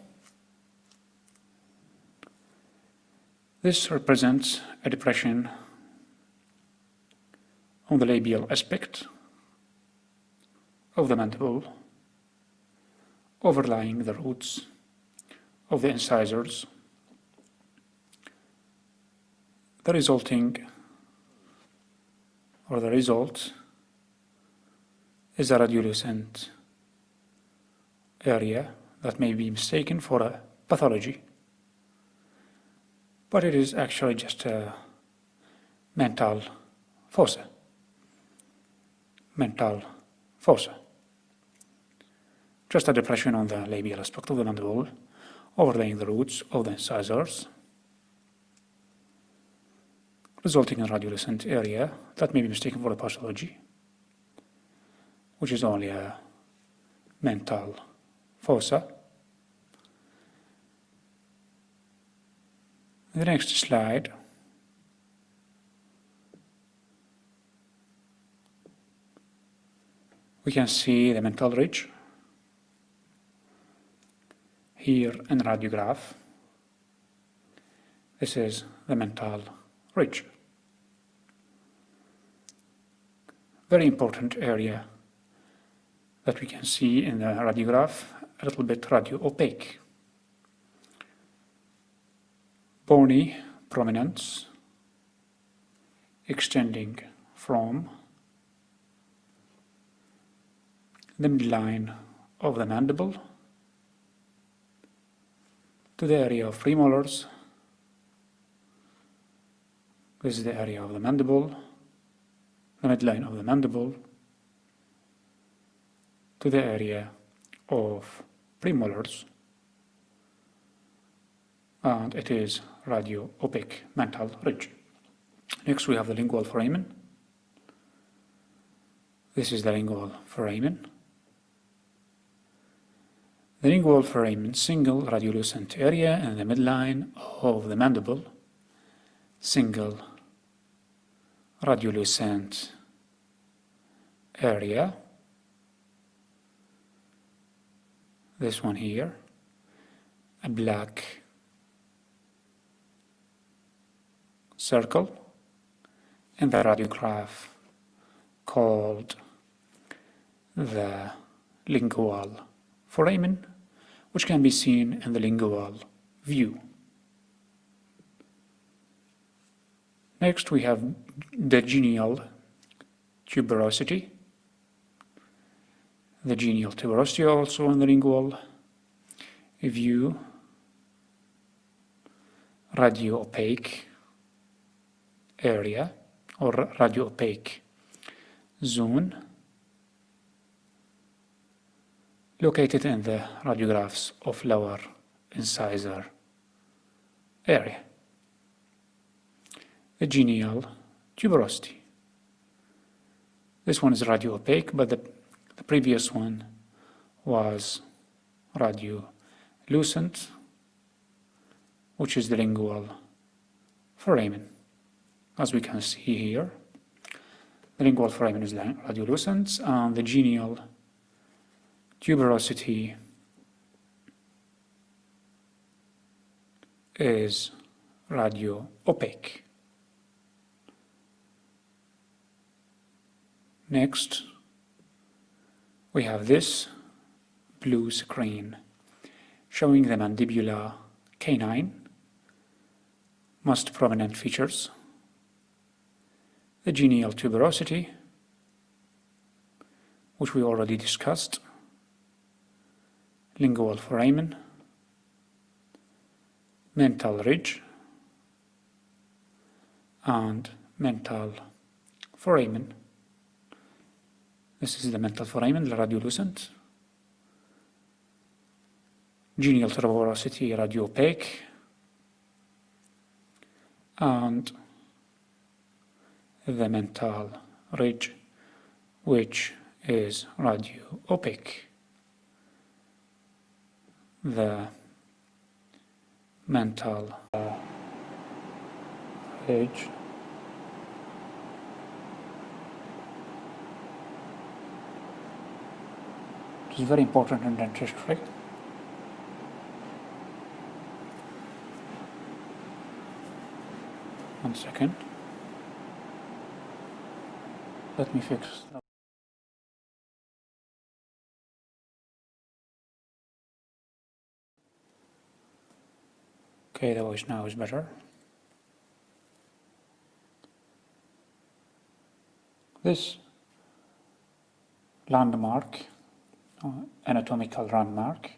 This represents a depression on the labial aspect of the mandible, overlying the roots of the incisors. The resulting, or the result, is a radiolucent area that may be mistaken for a pathology, but it is actually just a mental fossa. Mental fossa. Just a depression on the labial aspect of the mandible, overlaying the roots of the incisors, resulting in a radiolucent area that may be mistaken for a pathology, which is only a mental fossa. The next slide we can see the mental ridge here in radiograph. This is the mental ridge. Very important area that we can see in the radiograph, a little bit radio-opaque. Bony prominence extending from the midline of the mandible to the area of premolars. This is the area of the mandible, the midline of the mandible, to the area of premolars, and it is radio-opaque mental ridge. Next we have the lingual foramen. This is the lingual foramen. The lingual foramen, single radiolucent area in the midline of the mandible, single radiolucent area. This one here, a black circle in the radiograph called the lingual foramen, which can be seen in the lingual view. Next we have the genial tuberosity. The genial tuberosity also in the lingual view, radio-opaque area or radio-opaque zone located in the radiographs of lower incisor area. The genial tuberosity. This one is radio-opaque, but the previous one was radiolucent, which is the lingual foramen. As we can see here, the lingual foramen is radiolucent, and the genial tuberosity is radio-opaque. Next, we have this blue screen showing the mandibula canine, most prominent features, the genial tuberosity, which we already discussed, lingual foramen, mental ridge, and mental foramen. This is the mental foramen, the radiolucent. Genial tuberosity, radio-opaque. And the mental ridge, which is radio-opaque. The mental ridge is very important in dentistry. One second. Let me fix. Okay, the voice now is better. This landmark, anatomical landmark,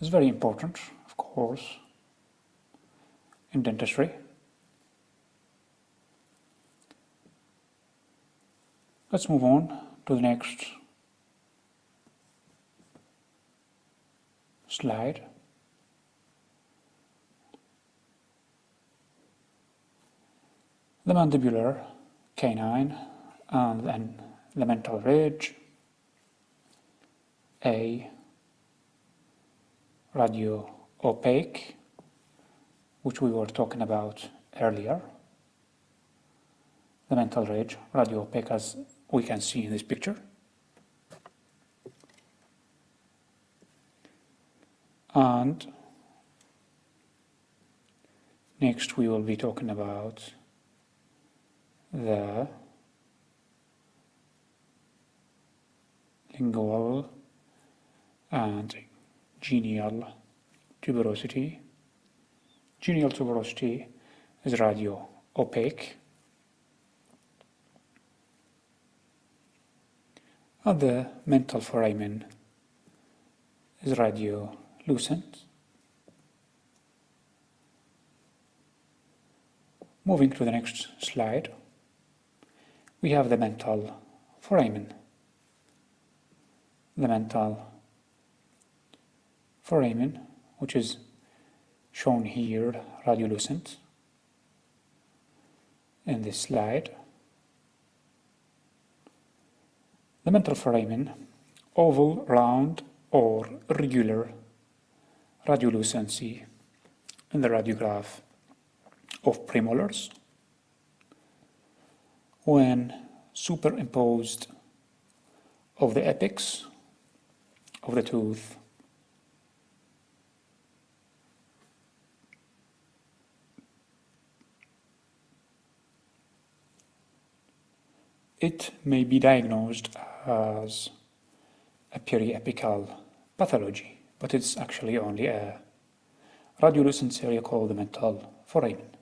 is very important, of course, in dentistry. Let's move on to the next slide. The mandibular canine and then the mental ridge, a radio opaque, which we were talking about earlier. The mental ridge, radio opaque, as we can see in this picture. And next we will be talking about the lingual and genial tuberosity. Genial tuberosity is radio opaque, and the mental foramen is radiolucent. Moving to the next slide, we have the mental foramen. The mental foramen, which is shown here, radiolucent, in this slide. The mental foramen, oval, round, or irregular radiolucency in the radiograph of premolars. When superimposed of the apex of the tooth, it may be diagnosed as a periapical pathology, but it's actually only a radiolucent area called the mental foramen.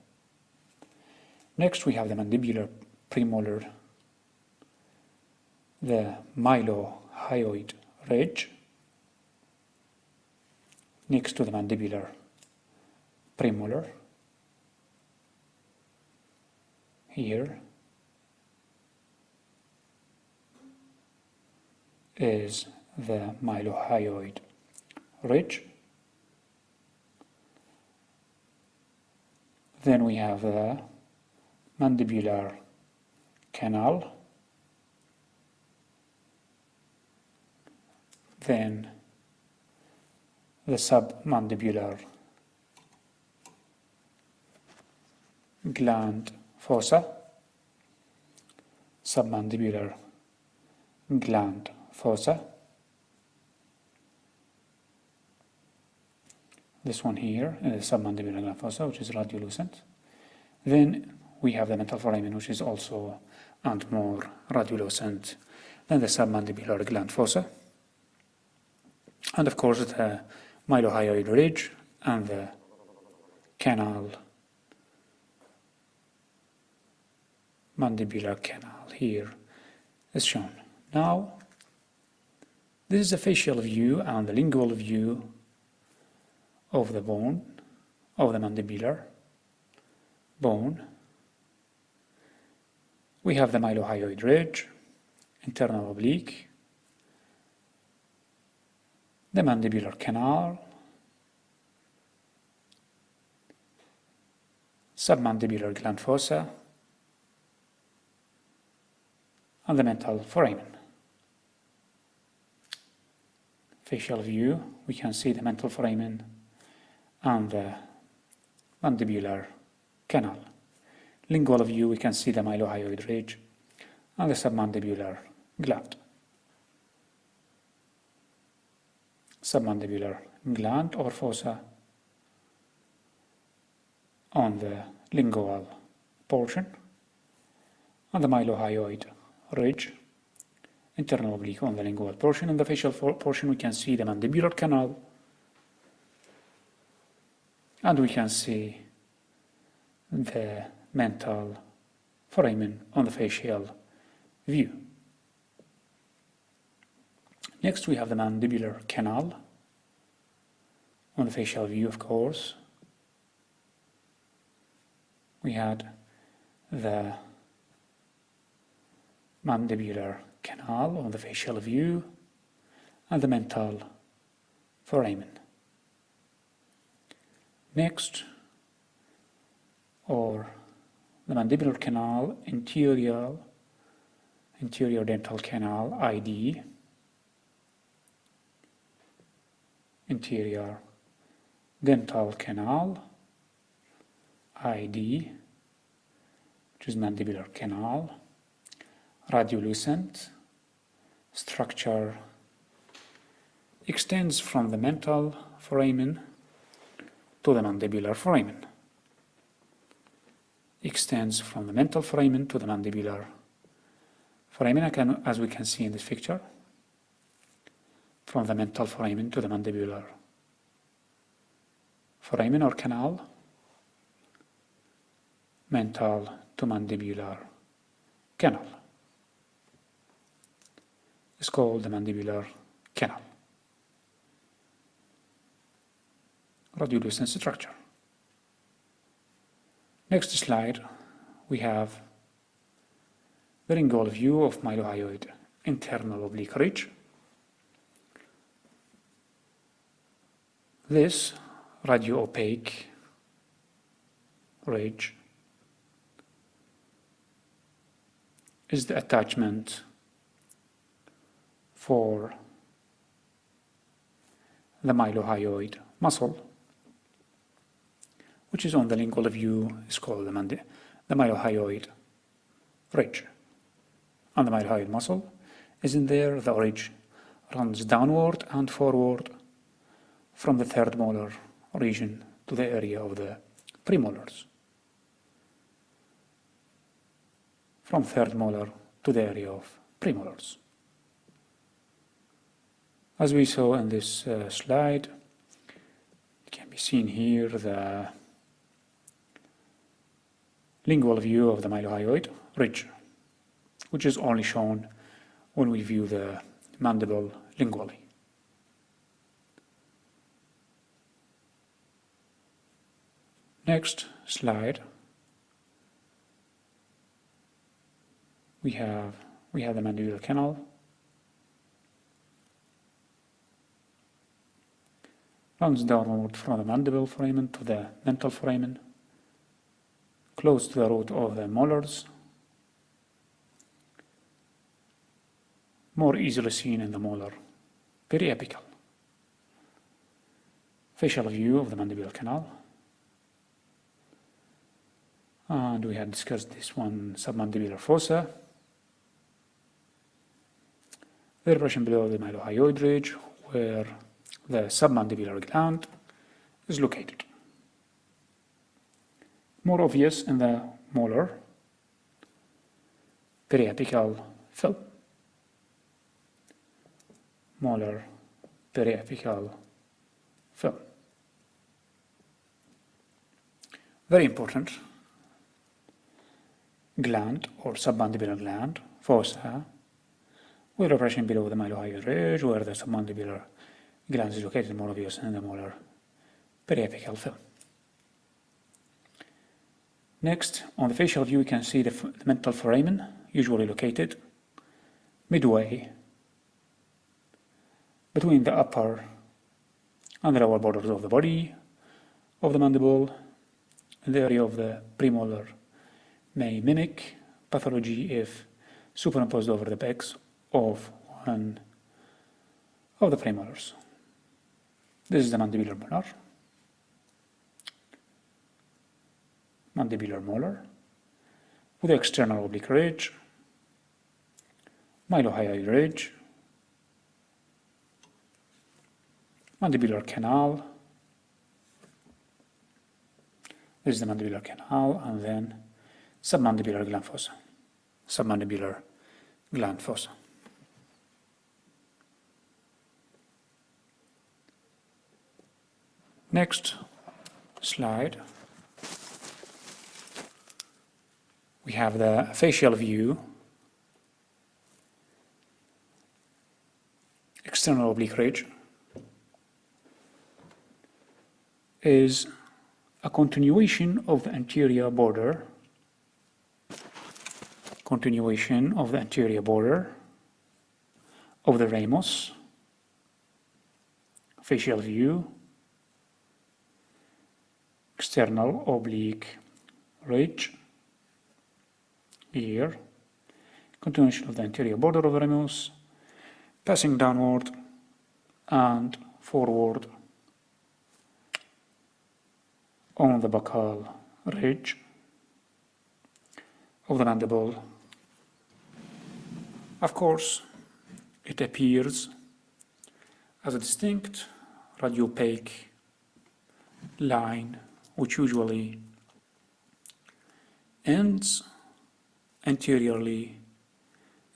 Next we have the mandibular premolar, the mylohyoid ridge, next to the mandibular premolar, here is the mylohyoid ridge. Then we have the mandibular canal, then the submandibular gland fossa, submandibular gland fossa, this one here is the submandibular gland fossa, which is radiolucent. Then we have the mental foramen, which is also and more radiolucent than the submandibular gland fossa. And of course the mylohyoid ridge and the canal, mandibular canal here is shown. Now, this is a facial view and the lingual view of the bone, of the mandibular bone. We have the mylohyoid ridge, internal oblique, the mandibular canal, submandibular gland fossa, and the mental foramen. Facial view, we can see the mental foramen and the mandibular canal. Lingual view, we can see the mylohyoid ridge and the submandibular gland. Submandibular gland or fossa on the lingual portion, and the mylohyoid ridge, internal oblique on the lingual portion. In the facial portion, we can see the mandibular canal, and we can see the mental foramen on the facial view. Next, we have the mandibular canal on the facial view, of course. We had the mandibular canal on the facial view and the mental foramen. Next, or the mandibular canal, interior dental canal, ID, interior dental canal, ID, which is mandibular canal, radiolucent structure, extends from the mental foramen to the mandibular foramen. Extends from the mental foramen to the mandibular foramen, as we can see in this picture, from the mental foramen to the mandibular foramen or canal, mental to mandibular canal. It's called the mandibular canal. Radiolucent structure. Next slide, we have the lingual view of mylohyoid internal oblique ridge. This radio-opaque ridge is the attachment for the mylohyoid muscle, which is on the lingual view, is called the mylohyoid ridge. And the mylohyoid muscle is in there. The ridge runs downward and forward from the third molar region to the area of the premolars. From third molar to the area of premolars. As we saw in this slide, it can be seen here the lingual view of the mylohyoid ridge, which is only shown when we view the mandible lingually. Next slide, we have the mandibular canal. Runs downward from the mandible foramen to the mental foramen, close to the root of the molars, more easily seen in the molar periapical. Facial view of the mandibular canal. And we had discussed this one, submandibular fossa. The depression below the mylohyoid ridge, where the submandibular gland is located. More obvious in the molar periapical film. Molar periapical film. Very important gland or submandibular gland, fossa, with depression below the mylohyoid ridge, where the submandibular gland is located, more obvious in the molar periapical film. Next, on the facial view, we can see the mental foramen, usually located midway between the upper and the lower borders of the body of the mandible. In the area of the premolar may mimic pathology if superimposed over the apex of one of the premolars. This is the mandibular molar. Mandibular molar with the external oblique ridge, mylohyoid ridge, mandibular canal. This is the mandibular canal, and then submandibular gland fossa. submandibular gland fossa. Next slide, we have the facial view, external oblique ridge is a continuation of the anterior border, of the ramus, facial view, external oblique ridge, here, continuation of the anterior border of the ramus, passing downward and forward on the buccal ridge of the mandible. Of course, it appears as a distinct radiopaque line, which usually ends anteriorly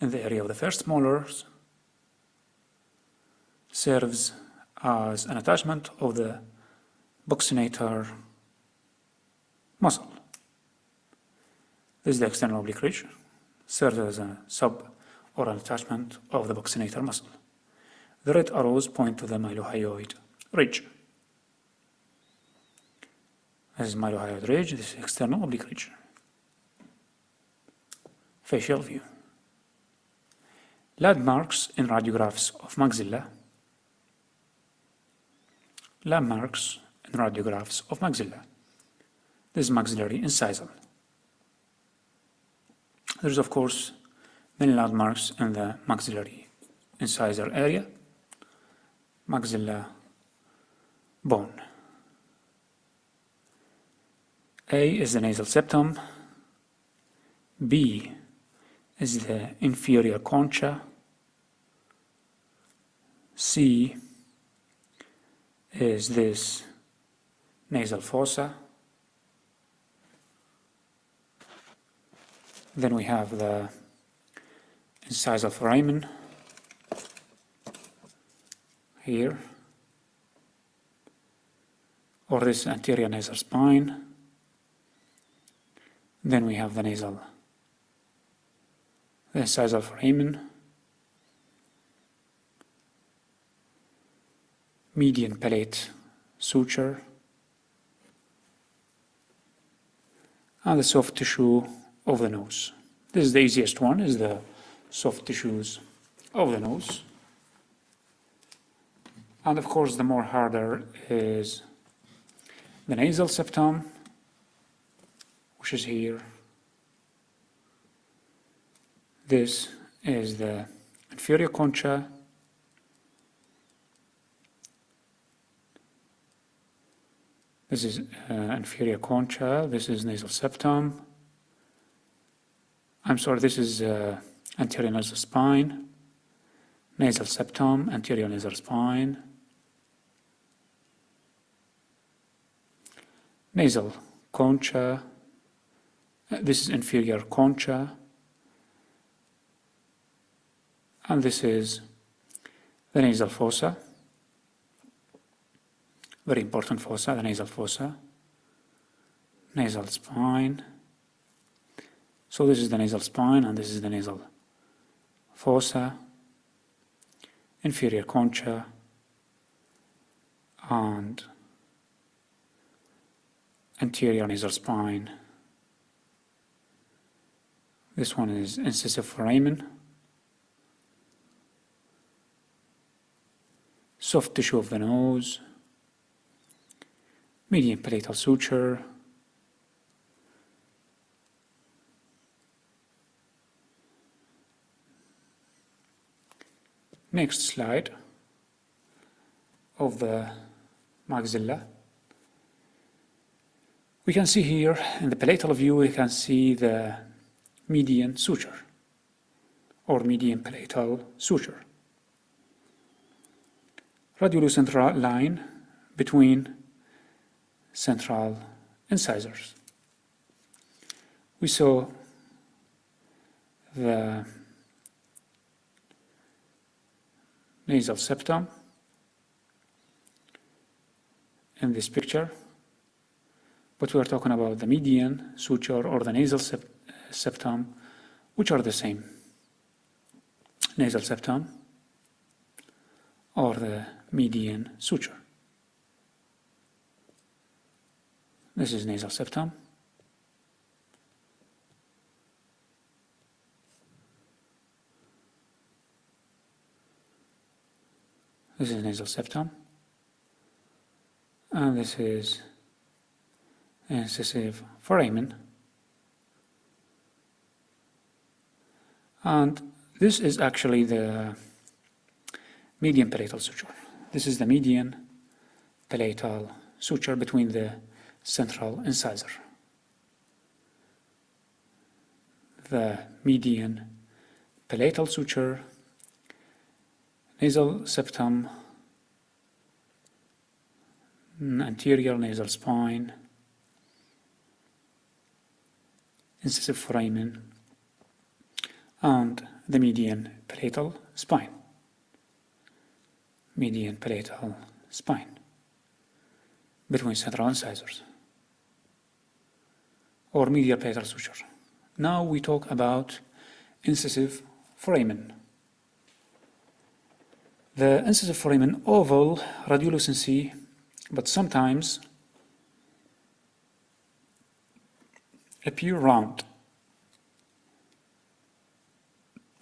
in the area of the first molars, serves as an attachment of the buccinator muscle. This is the external oblique ridge, serves as a suboral attachment of the buccinator muscle. The red arrows point to the mylohyoid ridge. This is mylohyoid ridge, this is external oblique ridge. Facial view. Landmarks in radiographs of maxilla. Landmarks in radiographs of maxilla. This is maxillary incisal. There's of course many landmarks in the maxillary incisor area. Maxilla bone. A is the nasal septum. B is the inferior concha. C is this nasal fossa. Then we have the incisal foramen here, or this anterior nasal spine. Then we have the incisal foramen, median palate suture, and the soft tissue of the nose. This is the easiest one, is the soft tissues of the nose. And of course the more harder is the nasal septum, which is here. This is the inferior concha. This is inferior concha. This is nasal septum. I'm sorry, this is anterior nasal spine. Nasal septum, anterior nasal spine. Nasal concha. This is inferior concha. And this is the nasal fossa. Very important fossa, the nasal fossa. Nasal spine. So this is the nasal spine and this is the nasal fossa. Inferior concha and anterior nasal spine. This one is incisive foramen. Soft tissue of the nose. Median palatal suture. Next slide of the maxilla. We can see here in the palatal view, we can see the median suture or median palatal suture. Radiolucentral line between central incisors. We saw the nasal septum in this picture, but we are talking about the median suture or the nasal septum, which are the same. Nasal septum or the median suture. This is nasal septum. This is nasal septum. And this is incisive foramen. And this is actually the median palatal suture. This is the median palatal suture between the central incisor. The median palatal suture, nasal septum, anterior nasal spine, incisive foramen, and the median palatal spine. Median palatal spine between central incisors, or medial palatal suture. Now we talk about incisive foramen. The incisive foramen, oval radiolucency, but sometimes appear round.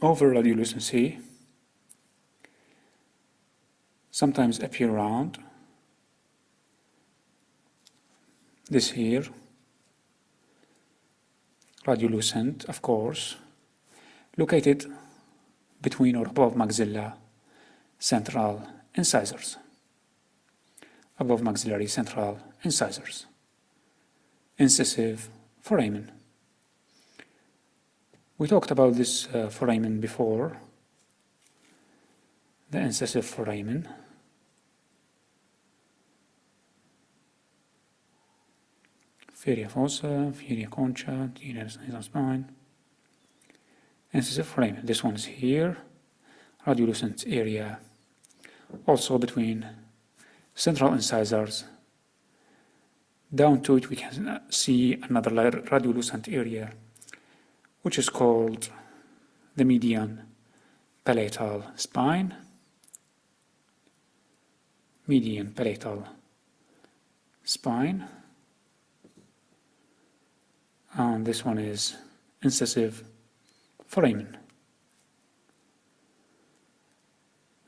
Oval radiolucency sometimes appear round. This here, radiolucent, of course, located between or above maxilla central incisors. Above maxillary central incisors. Incisive foramen. We talked about this foramen before. The incisive foramen. Feria fossa, feria concha, nasal spine. Incisive foramen. This one's here. Radiolucent area. Also between central incisors. Down to it we can see another radiolucent area, which is called the median palatal spine. Median palatal spine. And this one is incisive foramen.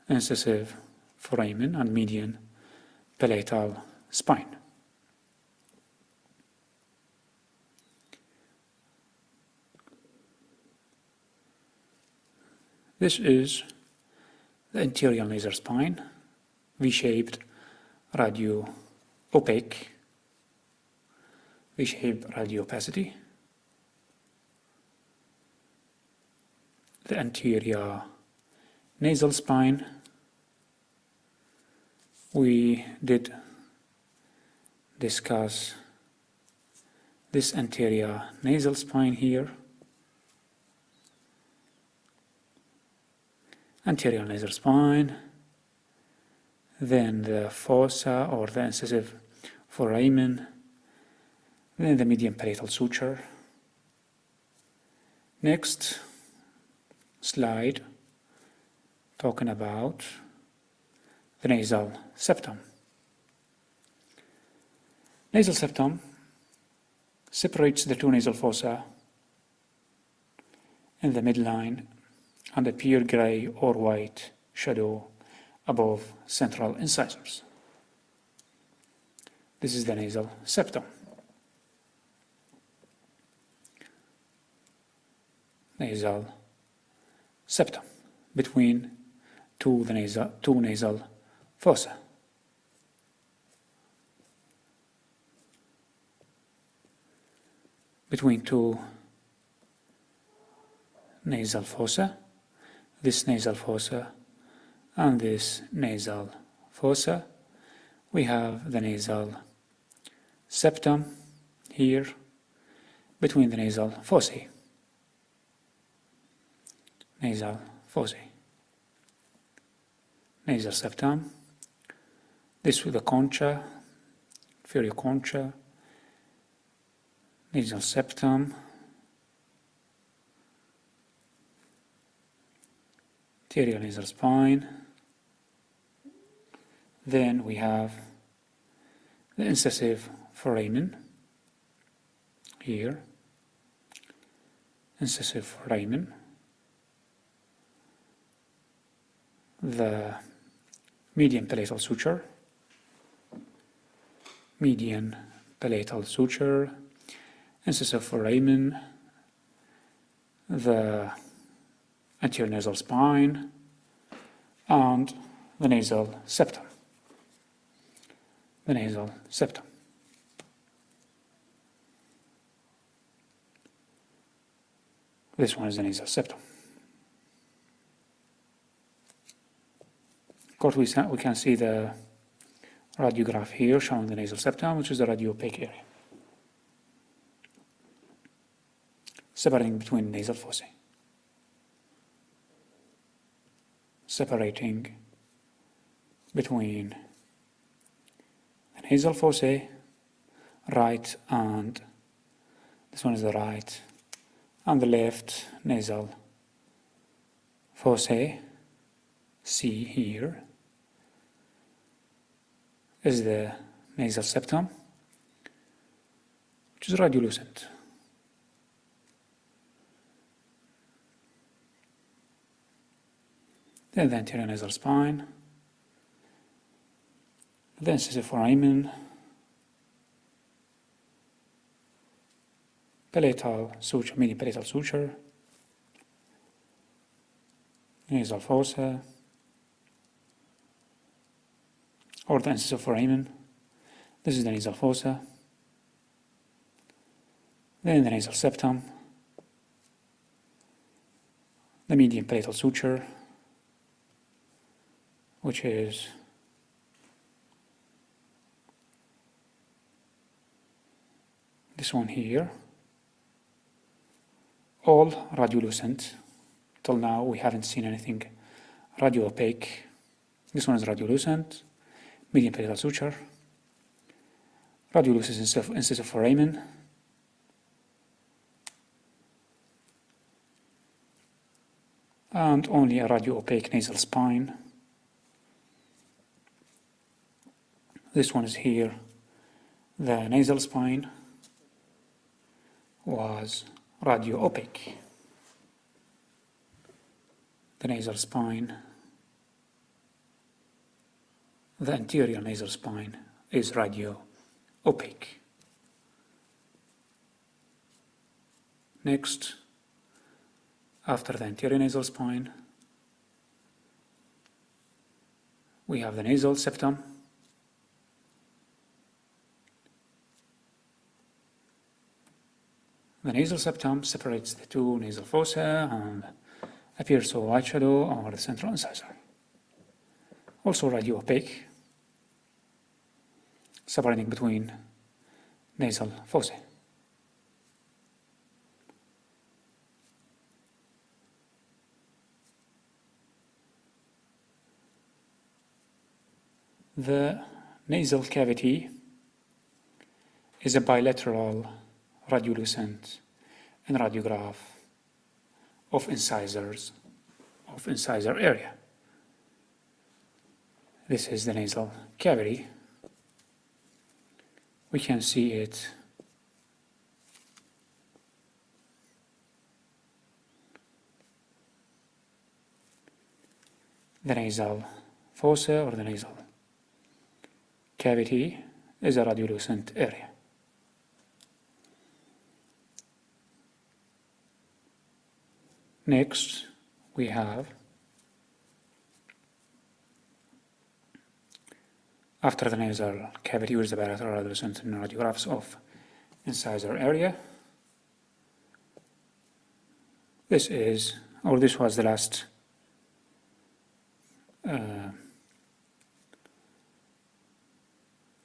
Incisive foramen and median palatal spine. This is the anterior nasal spine, V-shaped, radio-opaque, V-shaped radio-opacity. The anterior nasal spine, we did discuss this anterior nasal spine here. Anterior nasal spine, then the fossa or the incisive foramen, then the median palatal suture. Next slide, talking about the nasal septum. Nasal septum separates the two nasal fossa in the midline and a pure gray or white shadow above central incisors. This is the nasal septum. Nasal septum between two nasal fossa. Between two nasal fossa, this nasal fossa and this nasal fossa, we have the nasal septum here between the nasal fossae. nasal foci, nasal septum. This with the concha, inferior concha, nasal septum, anterior nasal spine. Then we have the incisive foramen here, incisive foramen, the median palatal suture, median palatal suture, incisive foramen, the anterior nasal spine, and the nasal septum. The nasal septum. This one is the nasal septum. Of course, we can see the radiograph here showing the nasal septum, which is the radio-opaque area, separating between nasal foci, separating between the nasal foci, right, and this one is the right, and the left nasal foci. C here is the nasal septum, which is radiolucent. Then the anterior nasal spine, the incisive foramen, palatal suture, median palatal suture, nasal fossa, or the incisive foramen. This is the nasal fossa. Then the nasal septum, the median palatal suture, which is this one here. All radiolucent. Till now we haven't seen anything radio-opaque. This one is radiolucent, median palatal suture, radiolucent incisive foramen, and only a radio-opaque nasal spine. This one is here. The nasal spine was radio-opaque. The nasal spine, the anterior nasal spine is radio-opaque. Next, after the anterior nasal spine, we have the nasal septum. The nasal septum separates the two nasal fossa and appears to a white shadow over the central incisor. Also radio-opaque, separating between nasal fossa. The nasal cavity is a bilateral radiolucent and radiograph of incisors, of incisor area. This is the nasal cavity. We can see it the nasal fossa or the nasal cavity is a radiolucent area. Next, we have, after the nasal cavity, which is the bilateral radiolucent radiographs of incisor area. This is, or this was the last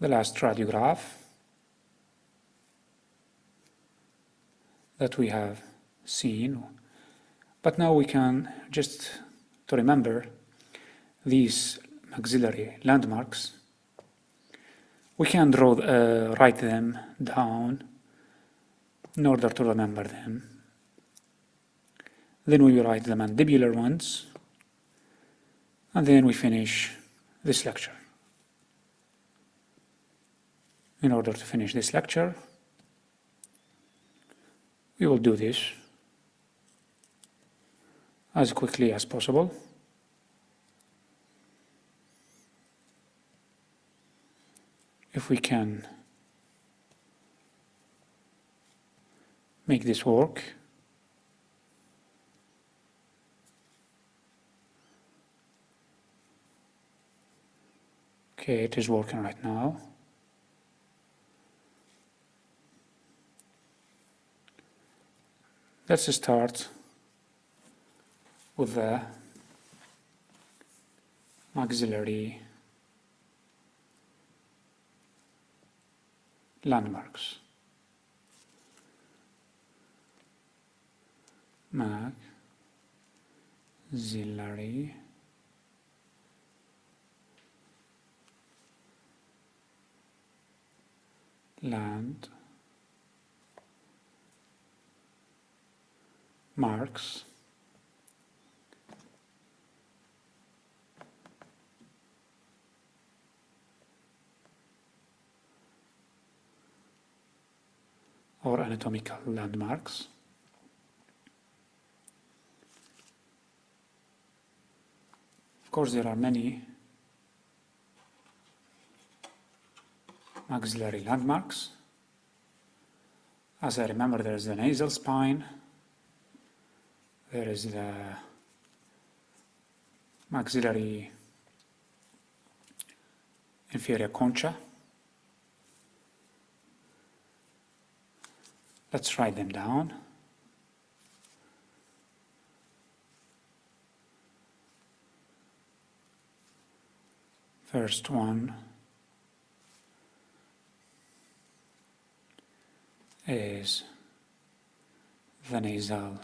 radiograph that we have seen But now we can, just to remember these maxillary landmarks, we can write them down in order to remember them. Then we write the mandibular ones, and then we finish this lecture. In order to finish this lecture, we will do this as quickly as possible. If we can make this work. Okay, it is working right now. Let's start with the maxillary landmarks. Maxillary landmarks. Or anatomical landmarks. Of course, there are many maxillary landmarks. As I remember, there is the nasal spine, there is the maxillary inferior concha. Let's write them down. First one is the nasal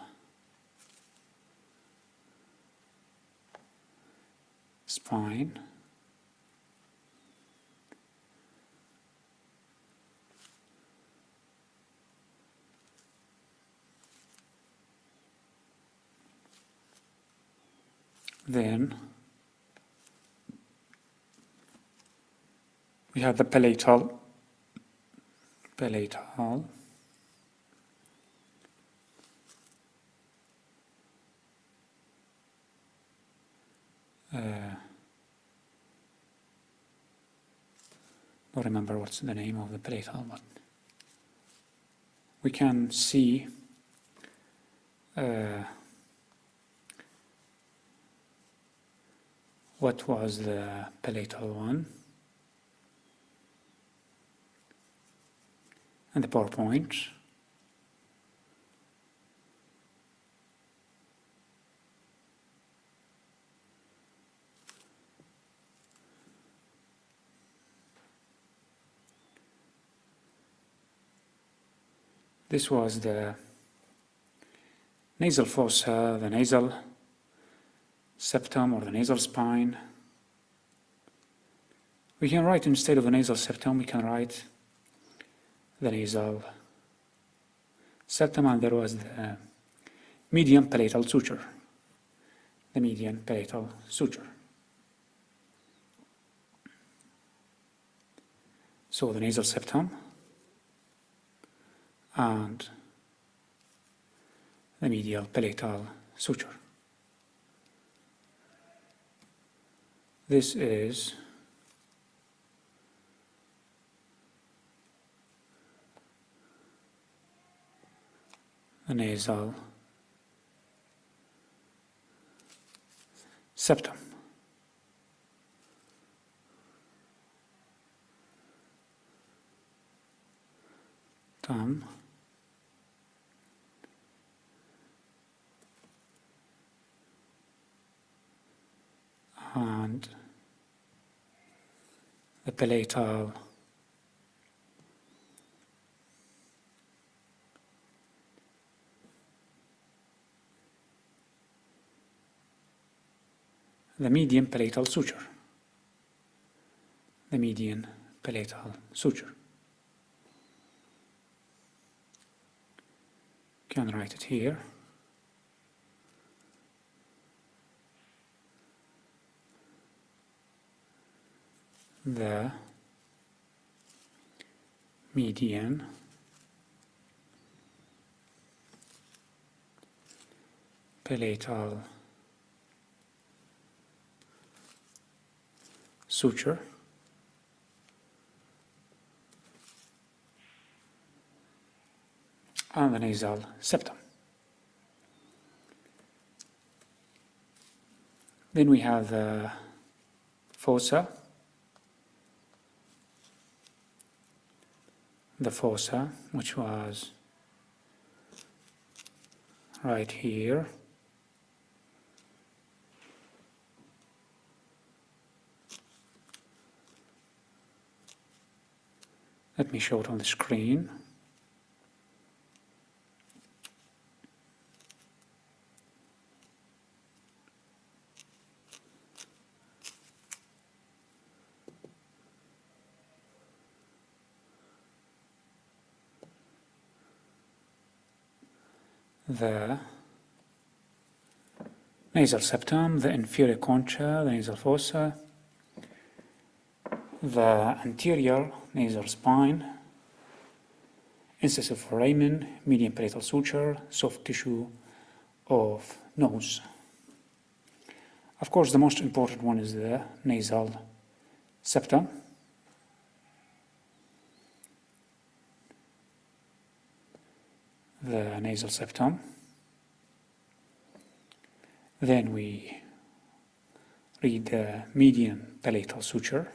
spine. Then we have the palatal don't remember what's the name of the palatal, but we can see what was the palatal one and the PowerPoint. This was the nasal fossa, the nasal septum or the nasal spine. We can write, instead of the nasal septum, we can write the nasal septum, and there was the median palatal suture. The median palatal suture. So the nasal septum and the medial palatal suture. This is the nasal septum. And the palatal the median palatal suture. The median palatal suture. Can write it here. The median palatal suture and the nasal septum. Then we have the fossa. The fossa, which was right here. Let me show it on the screen. The nasal septum, the inferior concha, the nasal fossa, the anterior nasal spine, incisive foramen, median palatal suture, soft tissue of nose. Of course, the most important one is the nasal septum. The nasal septum. Then we read the median palatal suture.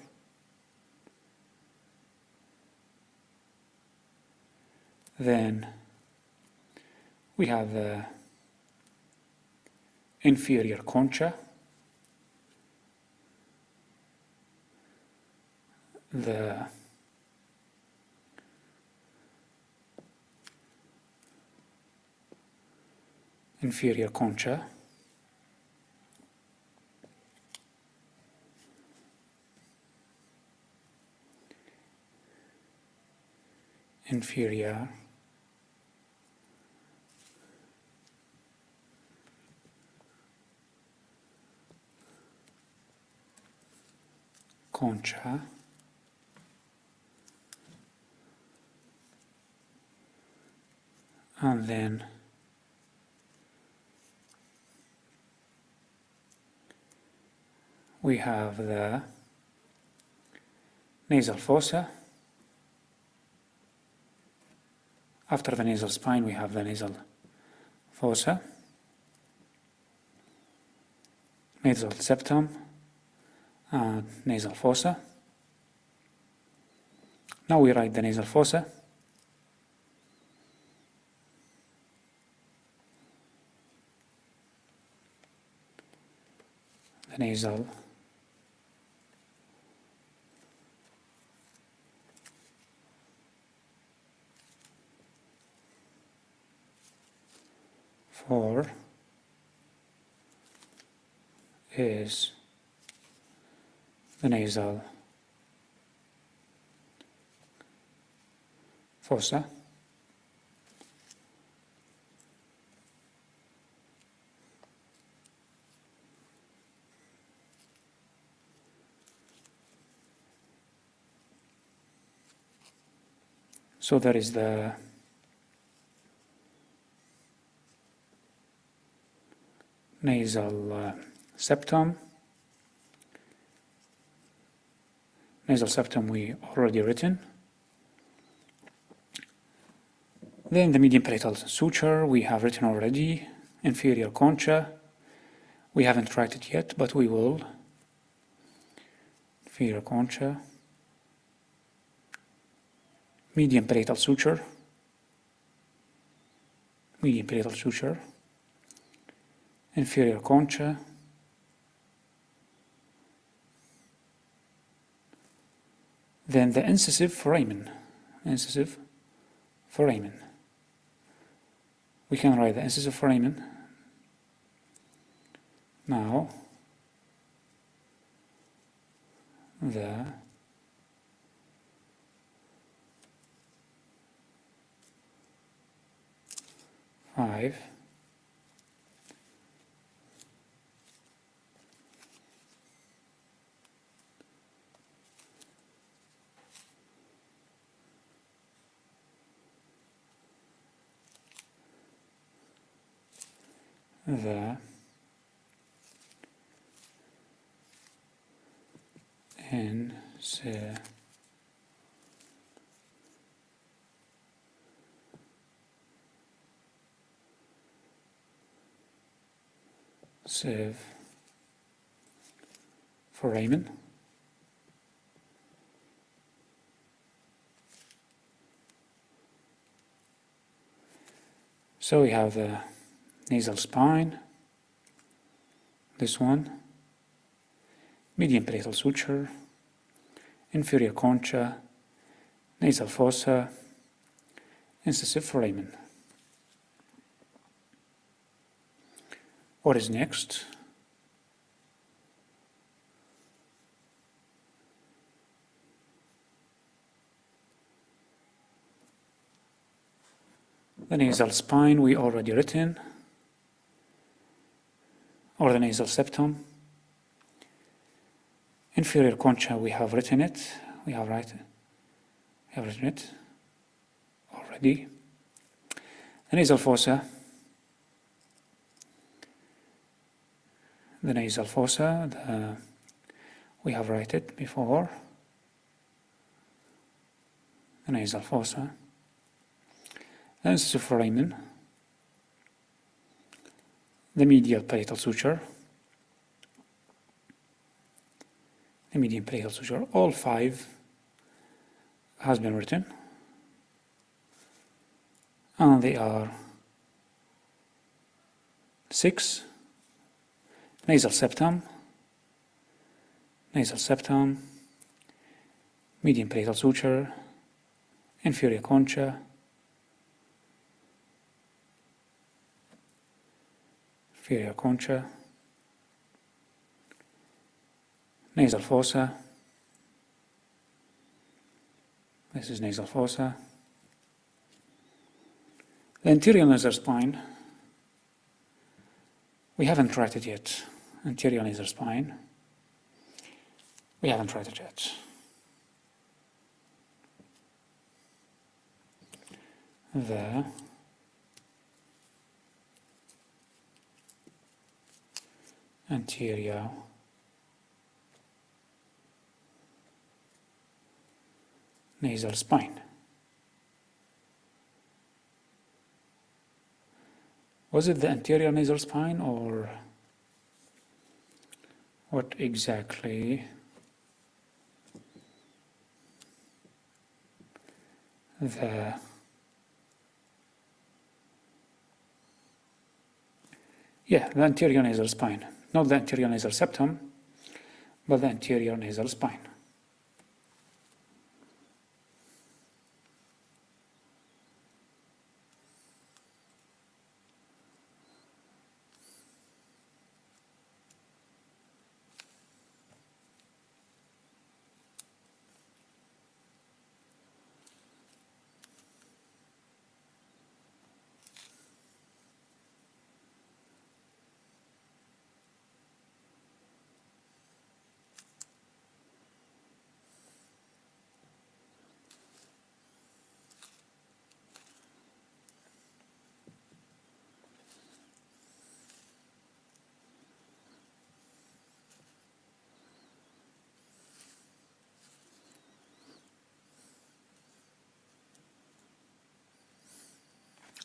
Then we have the inferior concha, the inferior concha, inferior concha, and then we have the nasal fossa. After the nasal spine, we have the nasal fossa, nasal septum, and nasal fossa. Now we write the nasal fossa. The nasal four is the nasal fossa. So there is the nasal septum. Nasal septum we already written. Then the median palatal suture we have written already. Inferior concha we haven't written it yet, but we will. Inferior concha. Median palatal suture. Median palatal suture. Inferior concha. Then the incisive foramen. Incisive foramen. We can write the incisive foramen. Now, the five the incisive foramen so we have the nasal spine, this one, median parietal suture, inferior concha, nasal fossa, incisive foramen. What is next? The nasal spine we already written, or the nasal septum. Inferior concha we have written it, we have written it already. The nasal fossa, we have written it before. The nasal fossa. The incisive foramen, the medial parietal suture, the median parietal suture, all five has been written, and they are 6, nasal septum, median parietal suture, inferior concha, nasal fossa, this is nasal fossa, the anterior nasal spine, we haven't tried it yet, anterior nasal spine, we haven't tried it yet. The anterior nasal spine. Was it the anterior nasal spine or what exactly? The anterior nasal spine. Not the anterior nasal septum, but the anterior nasal spine.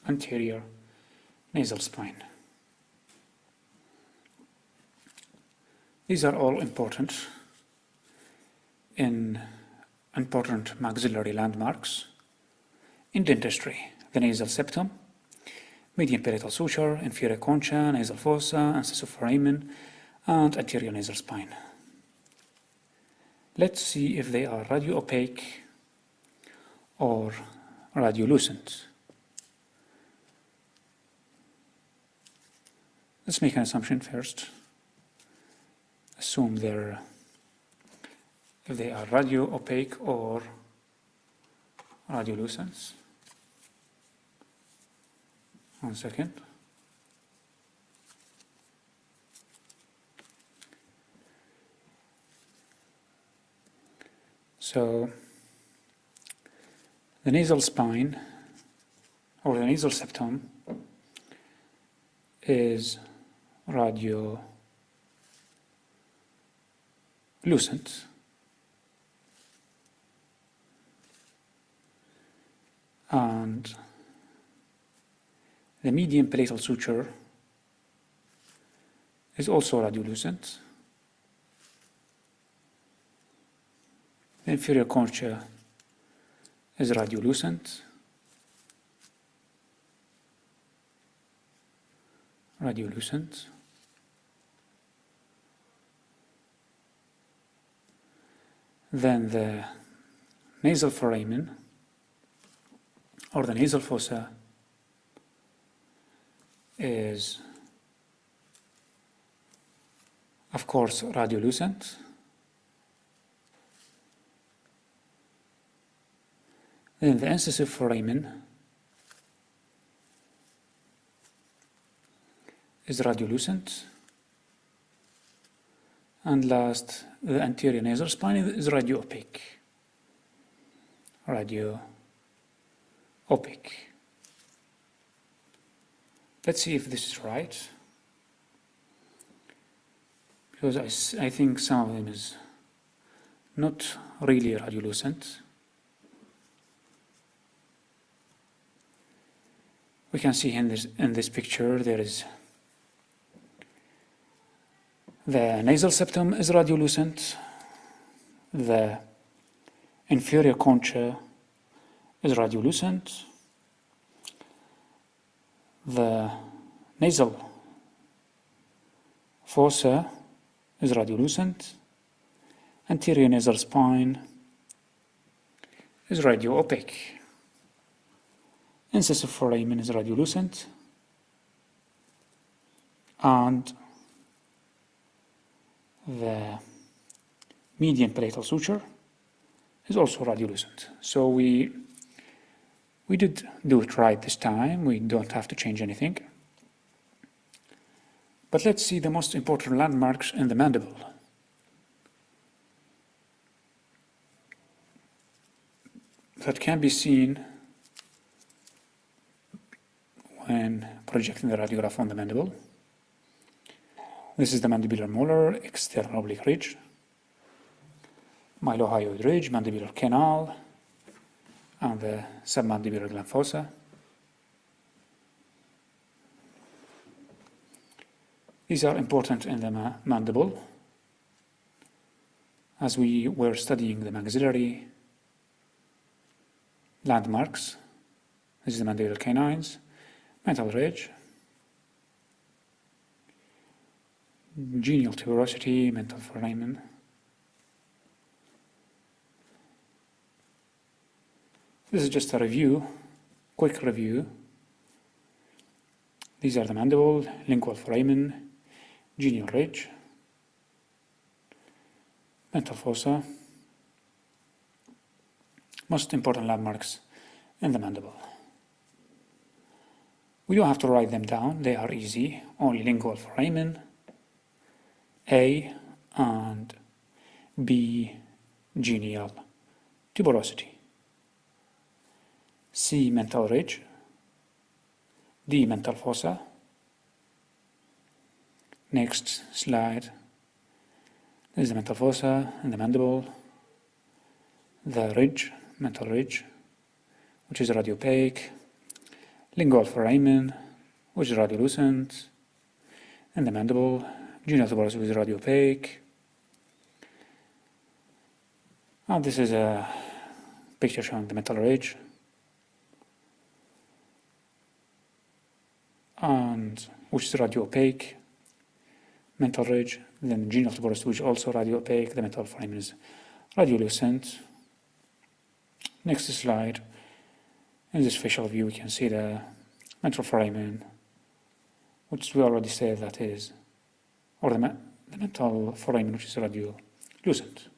Anterior nasal spine. These are all important maxillary landmarks in dentistry. The nasal septum, median parietal suture, inferior concha, nasal fossa, incisive foramen, and anterior nasal spine. Let's see if they are radio-opaque or radiolucent. Let's make an assumption first. Assume they're if they are radio opaque or radiolucent. 1 second. So the nasal spine or the nasal septum is radiolucent, and the median palatal suture is also radiolucent. The inferior concha is radiolucent. Then the nasal foramen or the nasal fossa is, of course, radiolucent. Then the incisive foramen is radiolucent. And last, the anterior nasal spine is radio-opaque. Let's see if this is right, because I think some of them is not really radiolucent. We can see in this picture there is the nasal septum is radiolucent, the inferior concha is radiolucent, the nasal fossa is radiolucent, anterior nasal spine is radio-opaque, incisive foramen is radiolucent, and the median palatal suture is also radiolucent. So we did do it right this time. We don't have to change anything. But let's see the most important landmarks in the mandible. That can be seen when projecting the radiograph on the mandible. This is the mandibular molar, external oblique ridge, mylohyoid ridge, mandibular canal, and the submandibular gland fossa. These are important in the mandible, as we were studying the maxillary landmarks. This is the mandibular canines, mental ridge, genial tuberosity, mental foramen. This is just a review, quick review. These are the mandible, lingual foramen, genial ridge, mental fossa, most important landmarks in the mandible. We don't have to write them down, they are easy. Only lingual foramen, A and B genial tuberosity, C mental ridge, D mental fossa. Next slide. This is the mental fossa and the mandible, the ridge, mental ridge, which is radiopaque, lingual foramen, which is radiolucent, and the mandible, genial tuberosity, which is radiopaque. And this is a picture showing the mental ridge, and which is radiopaque, mental ridge, then genial tuberosity, which is also radiopaque, the mental foramen is radiolucent. Next slide. In this facial view, we can see the mental foramen, which we already said that is, or the mental foramen, which is radiolucent.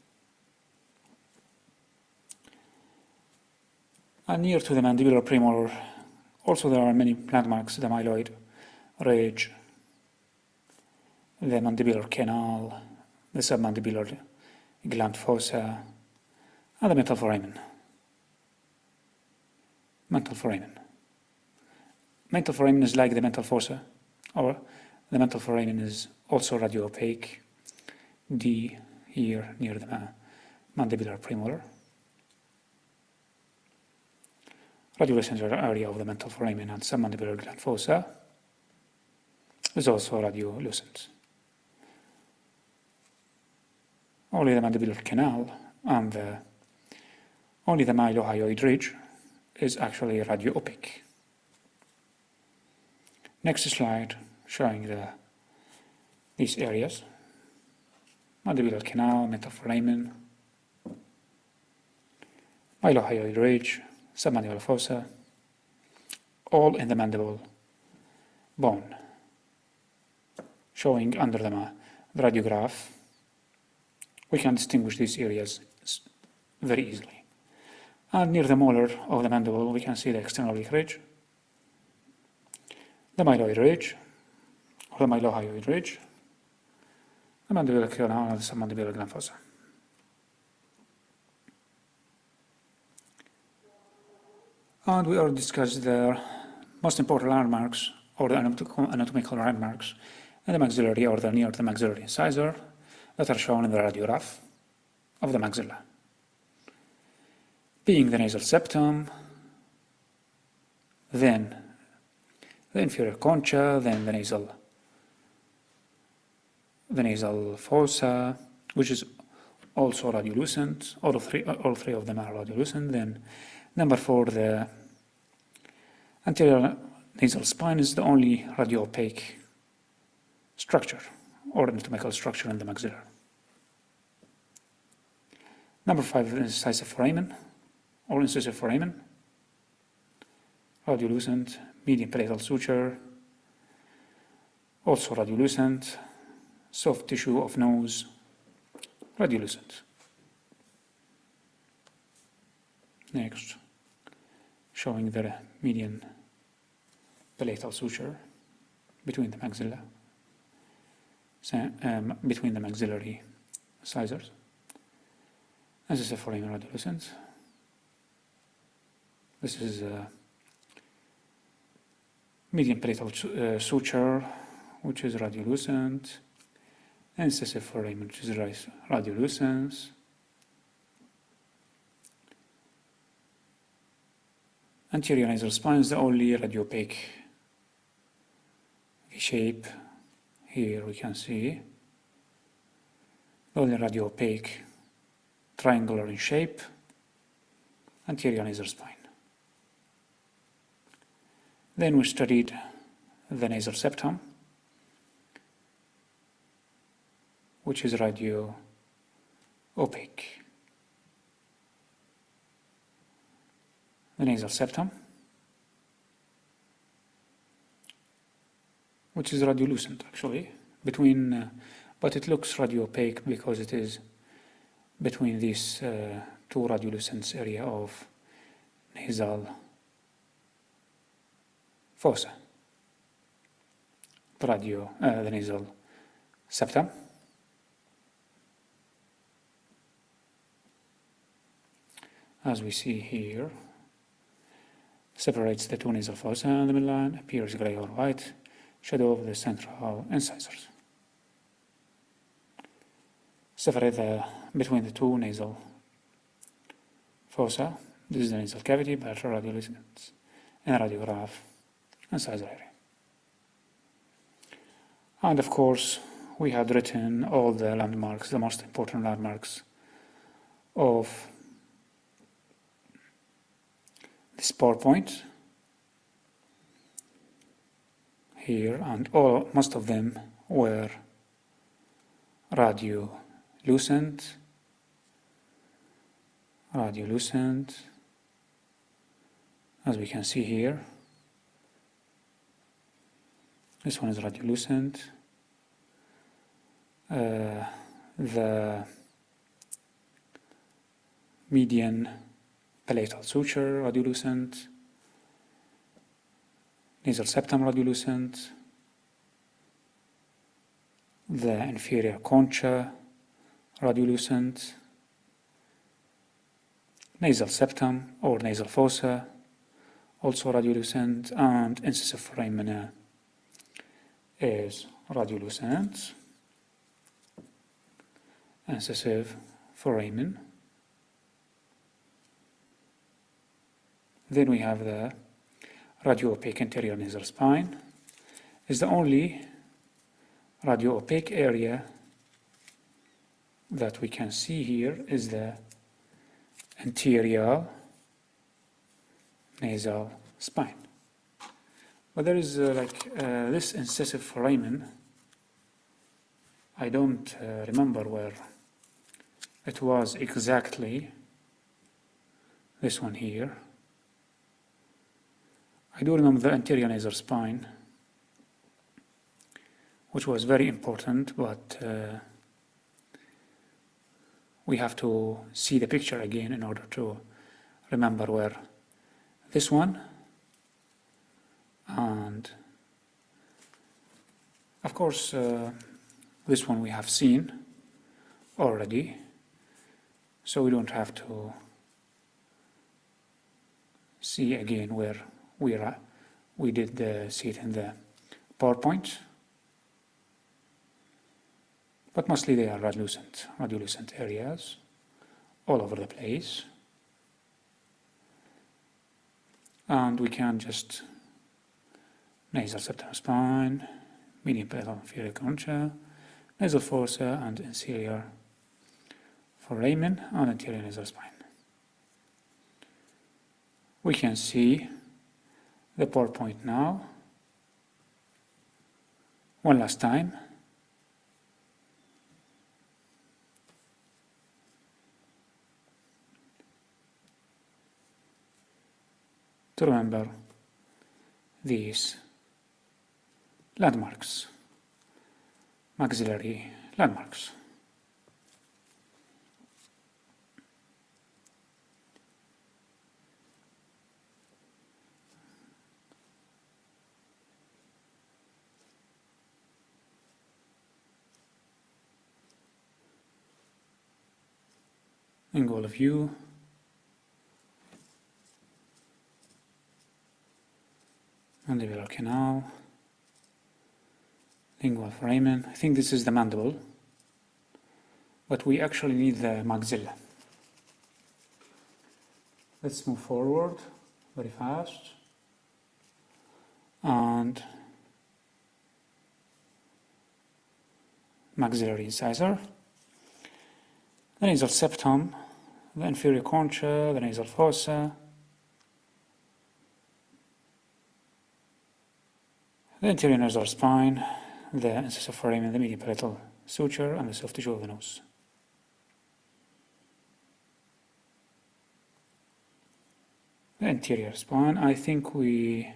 And near to the mandibular premolar, also there are many landmarks: the myeloid ridge, the mandibular canal, the submandibular gland fossa, and the mental foramen. Mental foramen. Mental foramen is like the mental fossa, or the mental foramen is also radio-opaque. D here near the mandibular premolar. Radiolucent area of the mental foramen and submandibular gland fossa is also radiolucent. Only the mandibular canal and only the mylohyoid ridge is actually radio-opaque. Next slide showing these areas: mandibular canal, mental foramen, mylohyoid ridge, submandibular fossa, all in the mandible bone, showing under the radiograph. We can distinguish these areas very easily. And near the molar of the mandible, we can see the external oblique ridge, the myeloid ridge, or the mylohyoid ridge, the mandibular canal, and the submandibular gland fossa. And we already discussed the most important landmarks, or the anatomical landmarks, in the maxillary or the near the maxillary incisor, that are shown in the radiograph of the maxilla, being the nasal septum, then the inferior concha, then the nasal fossa, which is also radiolucent. All three of them are radiolucent. Then number 4, the anterior nasal spine is the only radio-opaque structure or anatomical structure in the maxilla. Number 5 is incisive foramen or incisive foramen, radiolucent. Median palatal suture, also radiolucent. Soft tissue of nose, radiolucent. Next, showing the median palatal suture between the maxilla, between the maxillary incisors. Incisive foramen, radiolucent. This is median palatal suture, which is radiolucent. Incisive foramen, which is radiolucent. Anterior nasal spine is the only radiopaque V-shape. Here we can see the only radiopaque triangular in shape anterior nasal spine. Then we studied the nasal septum, which is radio-opaque. The nasal septum, which is radiolucent actually, but it looks radio-opaque because it is between these two radiolucent area of nasal fossa, the nasal septum. As we see here, separates the two nasal fossa, and the midline appears gray or white, shadow of the central incisors. Separate between the two nasal fossa. This is the nasal cavity, bilateral radiolucent in radiograph incisor area. And of course, we had written all the landmarks, the most important landmarks of this PowerPoint here, and most of them were radiolucent, as we can see here. This one is radiolucent. The median palatal suture radiolucent, nasal septum radiolucent, the inferior concha radiolucent, nasal septum or nasal fossa also radiolucent, and incisive foramina is radiolucent. Incisive foramen. Then we have the radio-opaque anterior nasal spine. Is the only radio-opaque area that we can see here is the anterior nasal spine. But there is this incisive foramen. I don't remember where it was exactly. This one here. I do remember the anterior nasal spine, which was very important, but we have to see the picture again in order to remember where this one, and of course this one we have seen already, so we don't have to see again where we did see it in the PowerPoint. But mostly they are radiolucent areas all over the place. And we can just nasal septum spine, median palatal inferior concha, nasal fossa, and inferior foramen, and anterior nasal spine. We can see the PowerPoint now. One last time. To remember these landmarks, maxillary landmarks. Lingual view. Mandibular canal, lingual foramen. I think this is the mandible, but we actually need the maxilla. Let's move forward very fast. And maxillary incisor, the nasal septum, the inferior concha, the nasal fossa, the anterior nasal spine, the incisive foramen, the median palatal suture, and the soft tissue of the nose. The anterior spine, I think we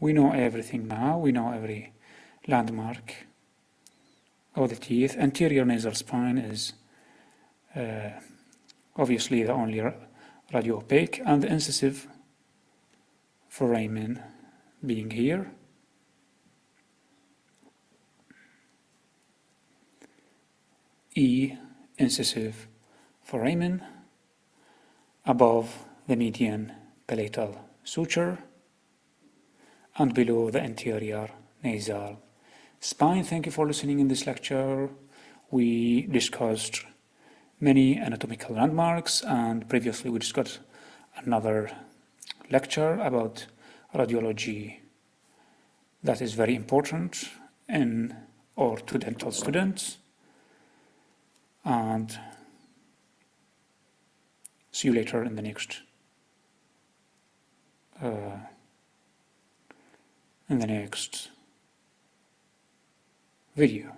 know everything now. We know every landmark of the teeth. Anterior nasal spine is obviously the only radio-opaque, and the incisive foramen being here. Incisive foramen above the median palatal suture and below the anterior nasal spine. Thank you for listening in this lecture. We discussed many anatomical landmarks, and previously we discussed another lecture about radiology that is very important to dental students. And see you later in the next video.